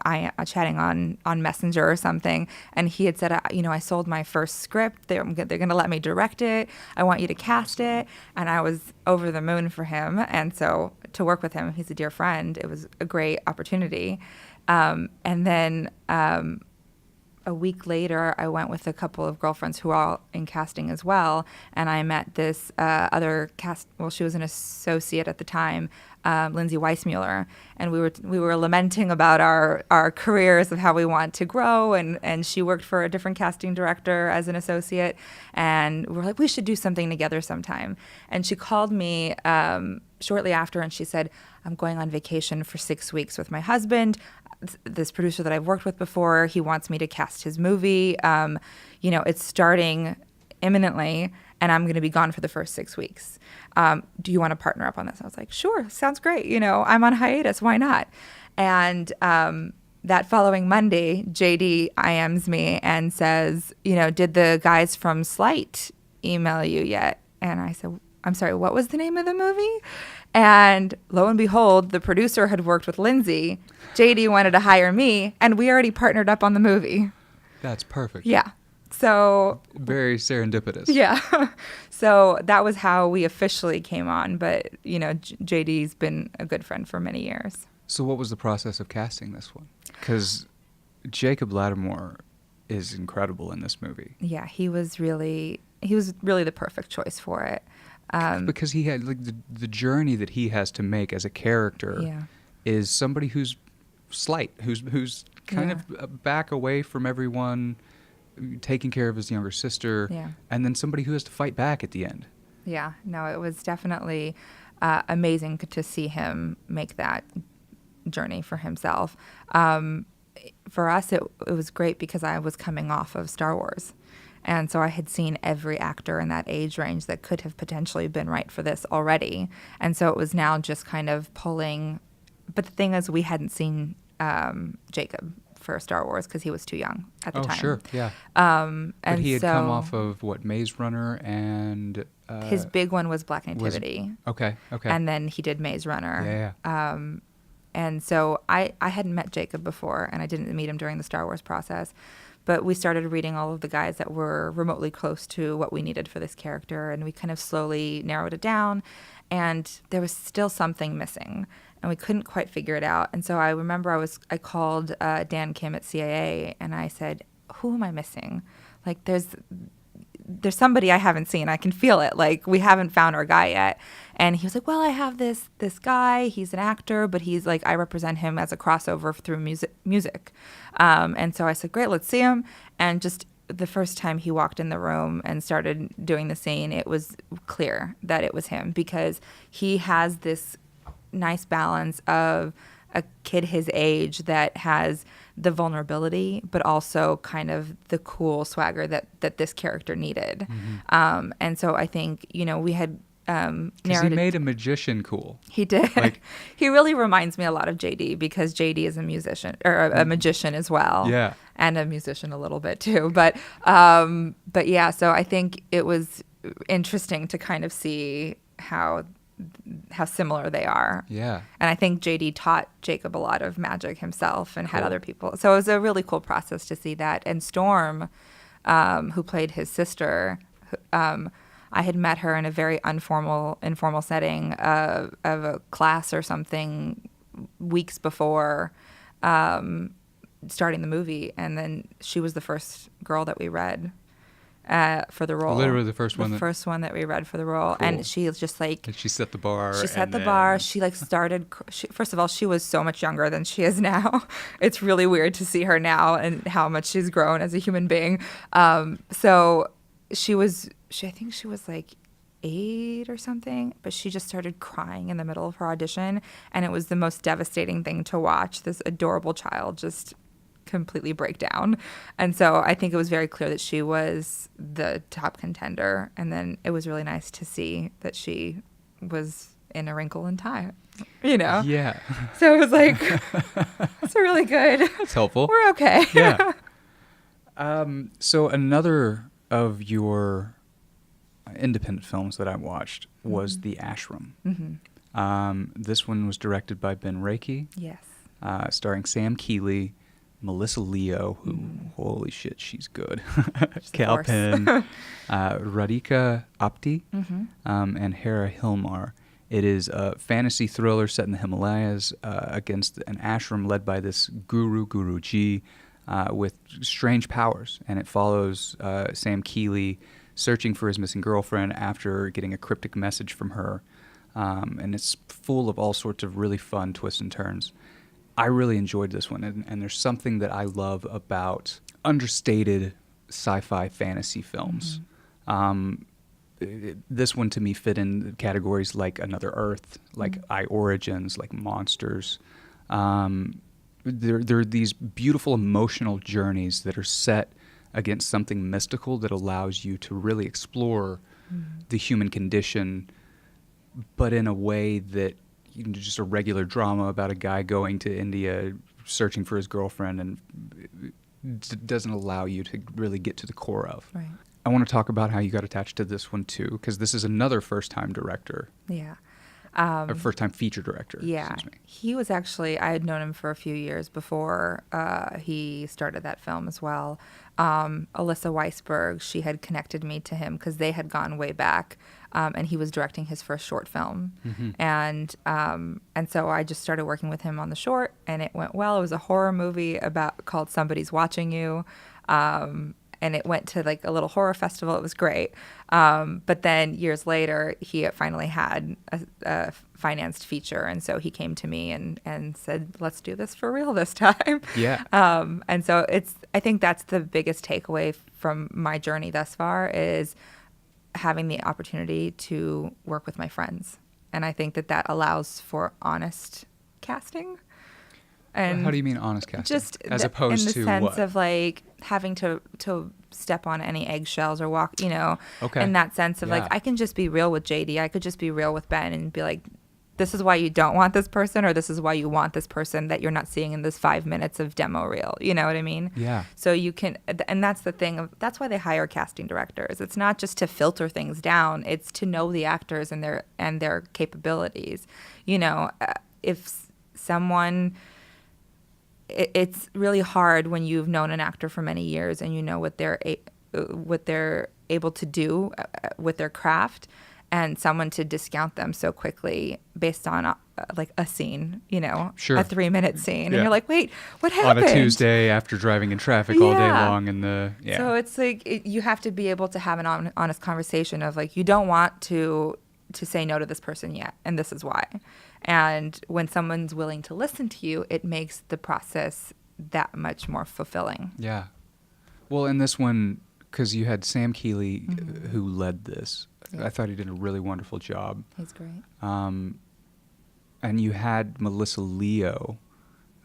chatting on Messenger or something, and he had said, I sold my first script. They're going to let me direct it. I want you to cast it. And I was over the moon for him. And so to work with him, he's a dear friend. It was a great opportunity. And then a week later, I went with a couple of girlfriends who are all in casting as well, and I met this other cast. Well, she was an associate at the time, Lindsay Weissmuller, and we were lamenting about our careers of how we want to grow, and she worked for a different casting director as an associate, and we were like, we should do something together sometime. And she called me shortly after, and she said, I'm going on vacation for 6 weeks with my husband. This producer that I've worked with before, he wants me to cast his movie. It's starting imminently, and I'm going to be gone for the first 6 weeks. Do you want to partner up on this? I was like, sure, sounds great. I'm on hiatus. Why not? And that following Monday, JD IMs me and says, did the guys from Sleight email you yet? And I said, I'm sorry, what was the name of the movie? And lo and behold, the producer had worked with Lindsay. JD wanted to hire me, and we already partnered up on the movie. That's perfect. Yeah. So very serendipitous. Yeah. So that was how we officially came on. But, JD's been a good friend for many years. So what was the process of casting this one? Because Jacob Lattimore is incredible in this movie. Yeah, he was really the perfect choice for it. Because he had the journey that he has to make as a character is somebody who's slight, who's kind of back away from everyone, taking care of his younger sister, and then somebody who has to fight back at the end. Yeah, no, it was definitely amazing to see him make that journey for himself. For us, it was great because I was coming off of Star Wars. And so I had seen every actor in that age range that could have potentially been right for this already. And so it was now just kind of pulling. But the thing is, we hadn't seen Jacob for Star Wars because he was too young at the time. Oh, sure, yeah. But he had come off of, Maze Runner and... his big one was Black Nativity. Okay. And then he did Maze Runner. Yeah. And so I hadn't met Jacob before, and I didn't meet him during the Star Wars process. But we started reading all of the guys that were remotely close to what we needed for this character, and we kind of slowly narrowed it down, and there was still something missing, and we couldn't quite figure it out. And so I remember I called Dan Kim at CAA, and I said, who am I missing? Like, there's somebody I haven't seen. I can feel it. Like, we haven't found our guy yet. And he was like, well, I have this guy. He's an actor, but he's like, I represent him as a crossover through music. And so I said, great, let's see him. And just the first time he walked in the room and started doing the scene, it was clear that it was him, because he has this nice balance of a kid his age that has the vulnerability, but also kind of the cool swagger that this character needed. Mm-hmm. And so I think, we had because he made a magician cool. He did. He really reminds me a lot of JD, because JD is a musician or a magician as well. Yeah. And a musician a little bit too. But yeah, so I think it was interesting to kind of see how similar they are. Yeah. And I think JD taught Jacob a lot of magic himself and had other people. So it was a really cool process to see that. And Storm, who played his sister, I had met her in a very informal setting of a class or something weeks before starting the movie. And then she was the first girl that we read for the role. Literally the first one. The first one that we read for the role. Cool. And she was just like... And she set the bar. She set the bar. She started... first of all, she was so much younger than she is now. It's really weird to see her now and how much she's grown as a human being. So I think she was like 8 or something, but she just started crying in the middle of her audition. And it was the most devastating thing to watch. This adorable child just completely break down. And so I think it was very clear that she was the top contender. And then it was really nice to see that she was in a wrinkle and tie, Yeah. So it was like, it's really good. It's helpful. We're okay. Yeah. So another of your independent films that I watched was The Ashram. This one was directed by Ben Reiki. Yes. Starring Sam Keeley, Melissa Leo, who, holy shit, she's good. Cal Penn, Radhika Apte, and Hera Hilmar. It is a fantasy thriller set in the Himalayas against an ashram led by this Guruji, with strange powers. And it follows Sam Keeley searching for his missing girlfriend after getting a cryptic message from her. And it's full of all sorts of really fun twists and turns. I really enjoyed this one, and there's something that I love about understated sci-fi fantasy films. This one to me fit in categories like Another Earth, like I Origins, like Monsters. There are these beautiful emotional journeys that are set against something mystical that allows you to really explore the human condition, but in a way that just a regular drama about a guy going to India searching for his girlfriend and doesn't allow you to really get to the core of. Right. I want to talk about how you got attached to this one too, because this is another first-time director. Yeah. Or first-time feature director. Yeah. He was actually, I had known him for a few years before he started that film as well. Alyssa Weisberg, she had connected me to him because they had gone way back, and he was directing his first short film. And so I just started working with him on the short, and it went well. It was a horror movie called Somebody's Watching You. And it went to like a little horror festival. It was great. But then years later, he finally had a financed feature. And so he came to me and said, let's do this for real this time. Yeah. And so I think that's the biggest takeaway from my journey thus far is having the opportunity to work with my friends. And I think that allows for honest casting. And how do you mean honest casting? Just as opposed to what? In the sense of like having to step on any eggshells or walk, Okay. In that sense of like, I can just be real with JD. I could just be real with Ben and be like, this is why you don't want this person, or this is why you want this person that you're not seeing in this 5 minutes of demo reel. You know what I mean? Yeah. So you can, and that's the thing. That's why they hire casting directors. It's not just to filter things down. It's to know the actors and their capabilities. If someone... It's really hard when you've known an actor for many years and you know what they're able to do with their craft, and someone to discount them so quickly based on like a scene, Sure. a 3-minute scene, and you're like, wait, what happened? On a Tuesday after driving in traffic all day long, So it's like you have to be able to have an honest conversation of like, you don't want to say no to this person yet, and this is why. And when someone's willing to listen to you, it makes the process that much more fulfilling. Yeah. Well, in this one, because you had Sam Keeley who led this, I thought he did a really wonderful job. He's great. And you had Melissa Leo,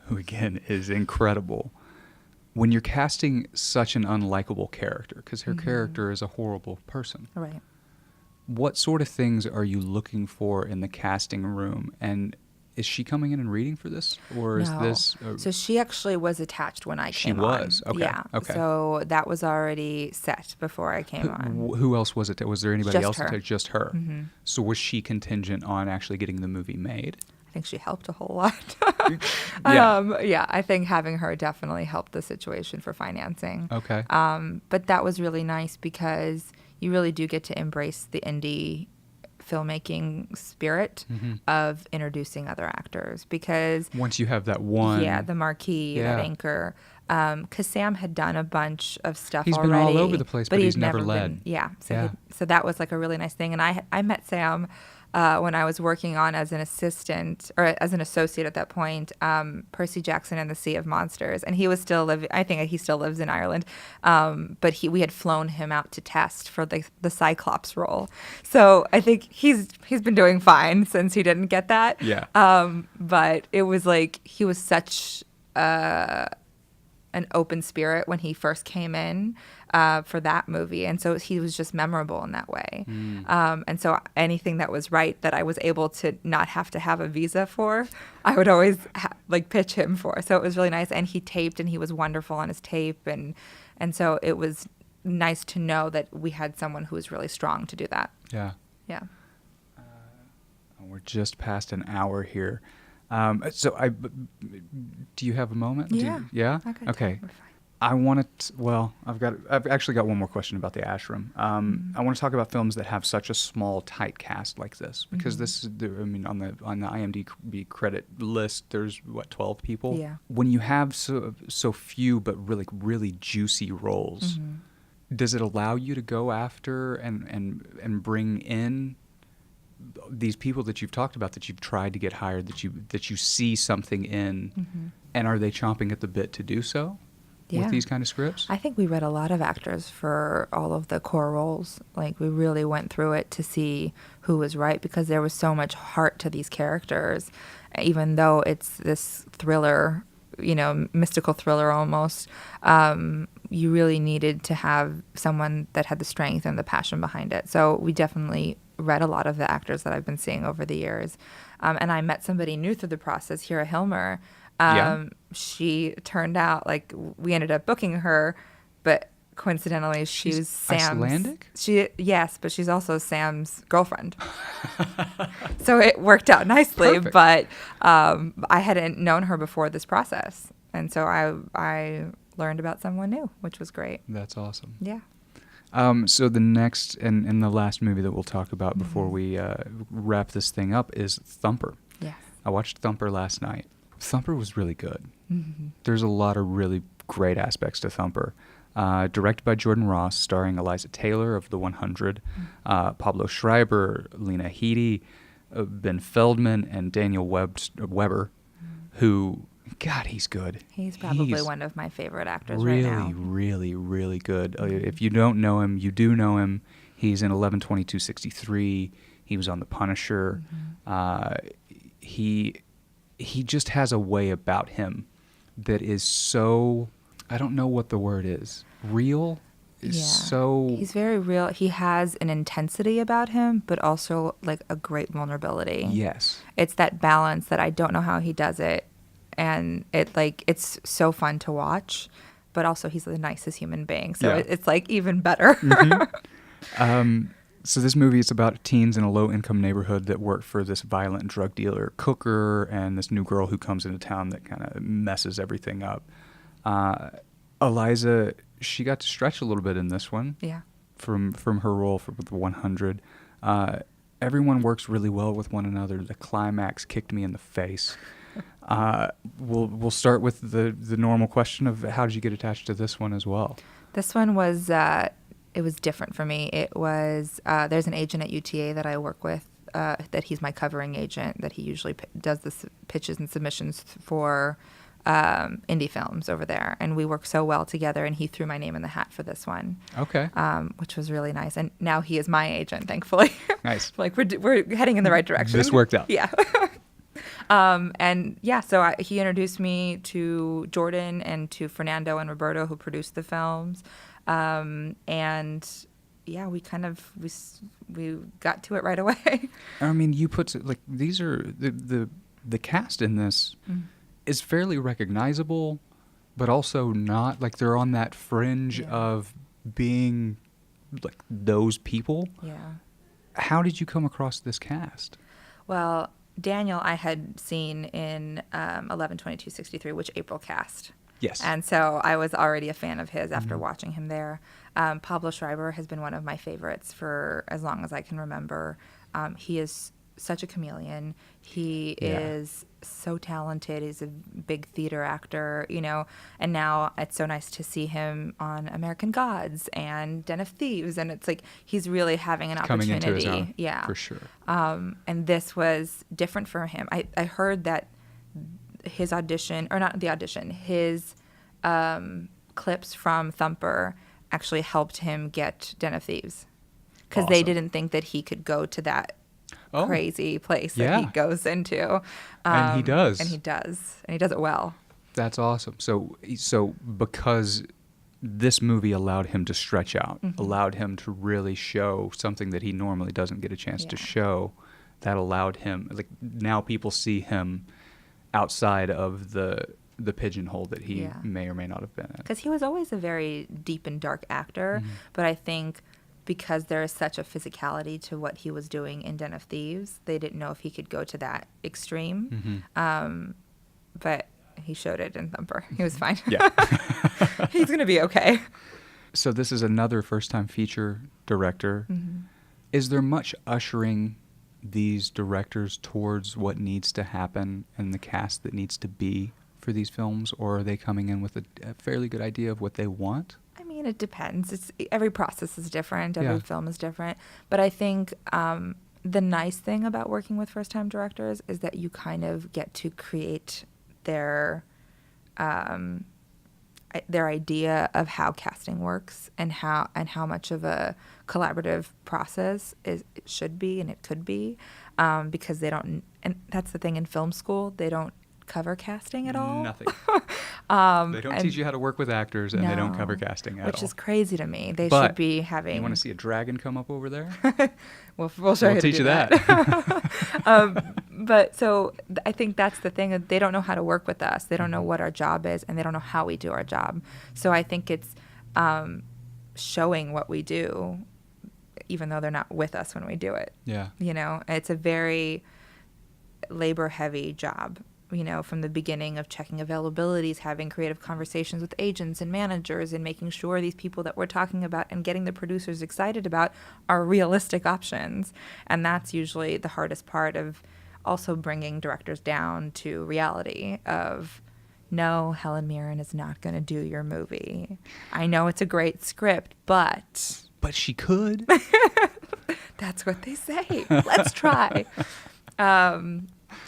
who again is incredible. When you're casting such an unlikable character, because her character is a horrible person. Right. What sort of things are you looking for in the casting room? And is she coming in and reading for this? Or is this... So she actually was attached when I came on. She was? Okay. Yeah. Okay. So that was already set before I came on. Who else was it? Was there anybody Just else? her. Just her. So was she contingent on actually getting the movie made? I think she helped a whole lot. Yeah. I think having her definitely helped the situation for financing. Okay. But that was really nice because you really do get to embrace the indie filmmaking spirit of introducing other actors, because once you have that one, the marquee, that anchor, because Sam had done a bunch of stuff he's already. He's been all over the place, but he's never led. So that was like a really nice thing. And I met Sam when I was working on as an assistant, or as an associate at that point, Percy Jackson and the Sea of Monsters, and he was still living. I think he still lives in Ireland, but we had flown him out to test for the Cyclops role. So I think he's been doing fine since he didn't get that. Yeah. But it was like he was such an open spirit when he first came in for that movie. And so he was just memorable in that way. And so anything that was right that I was able to not have to have a visa for, I would always pitch him for. So it was really nice. And he taped, and he was wonderful on his tape. And so it was nice to know that we had someone who was really strong to do that. Yeah. Yeah. We're just past an hour here. Do you have a moment? Yeah. Yeah? Okay. I've actually got one more question about the Ashram. I want to talk about films that have such a small, tight cast like this, because this is, on the IMDb credit list, there's 12 people. Yeah. When you have so few but really juicy roles, does it allow you to go after and bring in these people that you've talked about, that you've tried to get hired, that you see something in, and are they chomping at the bit to do so with these kind of scripts? I think we read a lot of actors for all of the core roles. Like, we really went through it to see who was right, because there was so much heart to these characters, even though it's this thriller, mystical thriller almost. You really needed to have someone that had the strength and the passion behind it. So we definitely read a lot of the actors that I've been seeing over the years. And I met somebody new through the process, Hira Hilmer. She turned out, we ended up booking her, but coincidentally she's Sam's. Icelandic? Yes, but she's also Sam's girlfriend. So it worked out nicely. Perfect. But I hadn't known her before this process. And so I learned about someone new, which was great. That's awesome. Yeah. So the next and the last movie that we'll talk about before we wrap this thing up is Thumper. Yes. I watched Thumper last night. Thumper was really good. There's a lot of really great aspects to Thumper. Directed by Jordan Ross, starring Eliza Taylor of The 100, Pablo Schreiber, Lena Headey, Ben Feldman, and Daniel Weber, who... God, he's good. He's probably one of my favorite actors right now. Really, really good. If you don't know him, you do know him. He's in 11/22/63. He was on The Punisher. He just has a way about him that is so, I don't know what the word is. Real? He's very real. He has an intensity about him, but also a great vulnerability. Yes. It's that balance that I don't know how he does it. And it's so fun to watch, but also he's the nicest human being. So it's even better. So this movie is about teens in a low-income neighborhood that work for this violent drug dealer Cooker, and this new girl who comes into town that kind of messes everything up. Eliza, she got to stretch a little bit in this one. Yeah. From her role for the 100. Everyone works really well with one another. The climax kicked me in the face. We'll start with the normal question of how did you get attached to this one as well? This one was it was different for me. It was there's an agent at UTA that I work with that he's my covering agent, that he usually does the pitches and submissions for indie films over there, and we work so well together, and he threw my name in the hat for this one. Okay. Which was really nice, and now he is my agent, thankfully. Nice. We're heading in the right direction. This worked out. Yeah. He introduced me to Jordan and to Fernando and Roberto, who produced the films. We got to it right away. I mean, you put these are the cast in this is fairly recognizable, but also not, they're on that fringe of being those people. Yeah. How did you come across this cast? Well, Daniel I had seen in 11/22/63, which April cast. Yes. And so I was already a fan of his after watching him there. Pablo Schreiber has been one of my favorites for as long as I can remember. He is such a chameleon. He is so talented. He's a big theater actor, and now it's so nice to see him on American Gods and Den of Thieves, and it's he's really having an coming opportunity. Into his own, yeah, for sure. And this was different for him. I heard that his audition, or not the audition, his clips from Thumper actually helped him get Den of Thieves, because they didn't think that he could go to that crazy place that he goes into. And he does. And he does it well. That's awesome. So because this movie allowed him to stretch out, allowed him to really show something that he normally doesn't get a chance to show, that allowed him, like, now people see him outside of the pigeonhole that he may or may not have been in. Because he was always a very deep and dark actor, but I think because there is such a physicality to what he was doing in Den of Thieves, they didn't know if he could go to that extreme. But he showed it in Thumper. He was fine. Yeah. He's going to be okay. So this is another first-time feature director. Is there much ushering these directors towards what needs to happen and the cast that needs to be for these films, or are they coming in with a fairly good idea of what they want? I mean, it depends. Every process is different. Every film is different. But I think the nice thing about working with first-time directors is that you kind of get to create their idea of how casting works and how much of a collaborative process it should be and it could be, because they don't, and that's the thing in film school, they don't cover casting at all. Nothing. They don't teach you how to work with actors, and they don't cover casting at all. Which is crazy to me. They but should be having. You want to see a dragon come up over there? We'll show you. We'll teach you that. But so I think that's the thing. They don't know how to work with us. They don't know what our job is, and they don't know how we do our job. So I think it's showing what we do, even though they're not with us when we do it. Yeah. It's a very labor-heavy job. From the beginning of checking availabilities, having creative conversations with agents and managers, and making sure these people that we're talking about and getting the producers excited about are realistic options. And that's usually the hardest part of also bringing directors down to reality of, no, Helen Mirren is not going to do your movie. I know it's a great script, but she could. That's what they say. Let's try.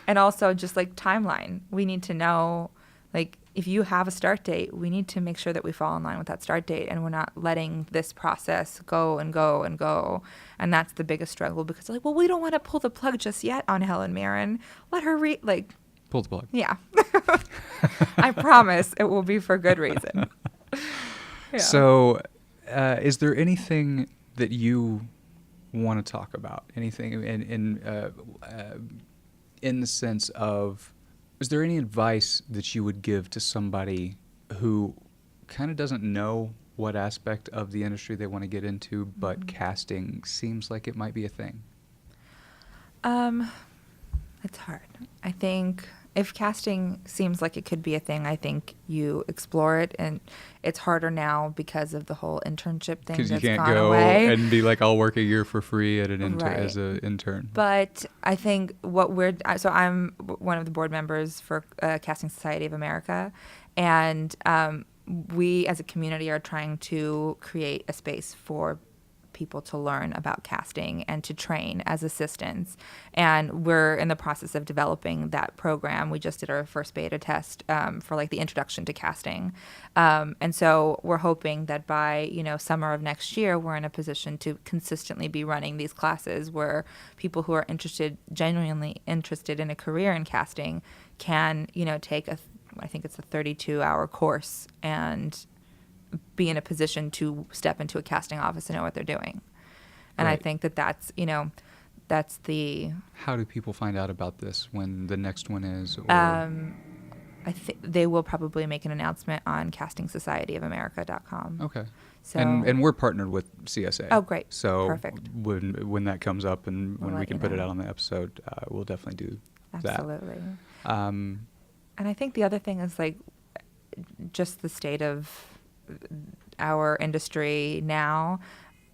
And also just like timeline. We need to know, like, if you have a start date, we need to make sure that we fall in line with that start date, and we're not letting this process go and go and go. And that's the biggest struggle, because like, well, we don't want to pull the plug just yet on Helen Mirren. Let her pull the plug. Yeah. I promise it will be for good reason. Yeah. So, is there anything that you want to talk about? Anything in the sense of, is there any advice that you would give to somebody who kind of doesn't know what aspect of the industry they want to get into, but casting seems like it might be a thing? It's hard. I think if casting seems like it could be a thing, I think you explore it, and it's harder now because of the whole internship thing that's gone away. Because you can't go and be like, I'll work a year for free at as an intern. But I think I'm one of the board members for Casting Society of America, and we as a community are trying to create a space for people to learn about casting and to train as assistants. And we're in the process of developing that program. We just did our first beta test for like the introduction to casting. And so we're hoping that by, summer of next year, we're in a position to consistently be running these classes where people who are genuinely interested in a career in casting can, take I think it's a 32-hour course and be in a position to step into a casting office and know what they're doing. And I think that's the... How do people find out about this when the next one is? Or... I think they will probably make an announcement on castingsocietyofamerica.com. Okay. So, and we're partnered with CSA. Oh, great. So perfect. When that comes up and when we can put it out on the episode, we'll definitely do that. Absolutely. And I think the other thing is like just the state of our industry now,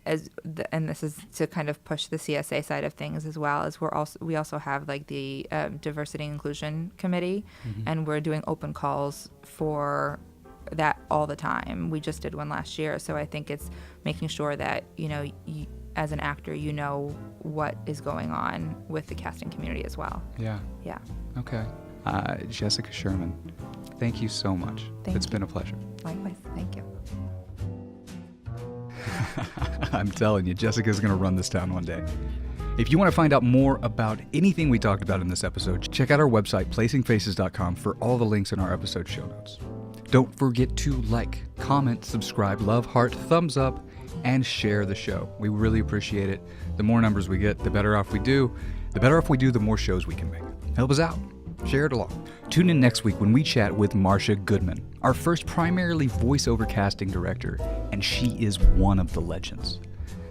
and this is to kind of push the CSA side of things as well, as we also have like the diversity and inclusion committee, and we're doing open calls for that all the time. We just did one last year, so I think it's making sure that you, as an actor, what is going on with the casting community as well. Yeah. Okay. Jessica Sherman, thank you so much. It's been a pleasure. Likewise. Thank you. I'm telling you, Jessica's going to run this town one day. If you want to find out more about anything we talked about in this episode, check out our website, placingfaces.com, for all the links in our episode show notes. Don't forget to like, comment, subscribe, love, heart, thumbs up, and share the show. We really appreciate it. The more numbers we get, the better off we do. The better off we do, the more shows we can make. Help us out. Share it along. Tune in next week when we chat with Marcia Goodman, our first primarily voiceover casting director, and she is one of the legends.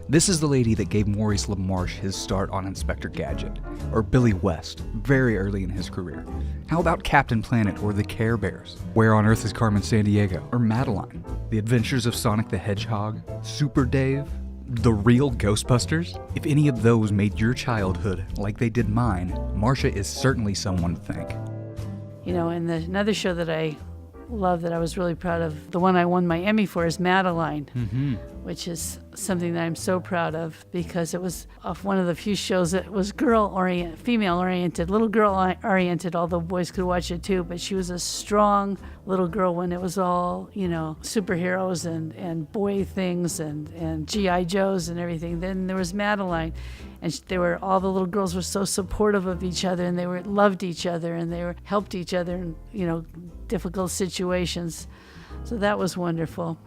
This is the lady that gave Maurice LaMarche his start on Inspector Gadget, or Billy West, very early in his career. How about Captain Planet or the Care Bears? Where on Earth is Carmen Sandiego? Or Madeline? The Adventures of Sonic the Hedgehog? Super Dave? The Real Ghostbusters? If any of those made your childhood like they did mine, Marcia is certainly someone to thank. You know, and another show that I love that I was really proud of, the one I won my Emmy for, is Madeline, which is something that I'm so proud of because it was one of the few shows that was female-oriented, little girl-oriented, although boys could watch it too, but she was a strong little girl when it was all, you know, superheroes and boy things and G.I. Joes and everything. Then there was Madeline, and all the little girls were so supportive of each other, and they loved each other, and they helped each other in, you know, difficult situations. So that was wonderful.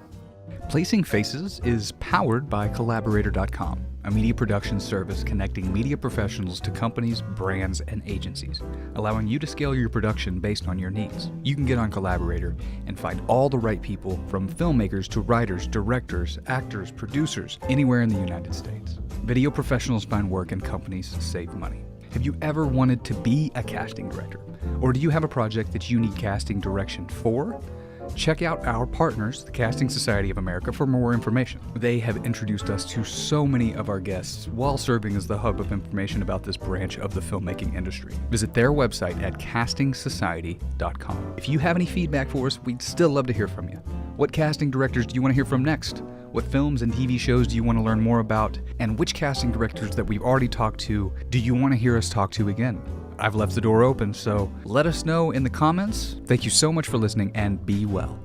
Placing Faces is powered by Collaborator.com, a media production service connecting media professionals to companies, brands, and agencies, allowing you to scale your production based on your needs. You can get on Collaborator and find all the right people, from filmmakers to writers, directors, actors, producers, anywhere in the United States. Video professionals find work and companies save money. Have you ever wanted to be a casting director? Or do you have a project that you need casting direction for? Check out our partners, the Casting Society of America, for more information. They have introduced us to so many of our guests while serving as the hub of information about this branch of the filmmaking industry. Visit their website at castingsociety.com. If you have any feedback for us, we'd still love to hear from you. What casting directors do you want to hear from next? What films and TV shows do you want to learn more about? And which casting directors that we've already talked to do you want to hear us talk to again? I've left the door open, so let us know in the comments. Thank you so much for listening, and be well.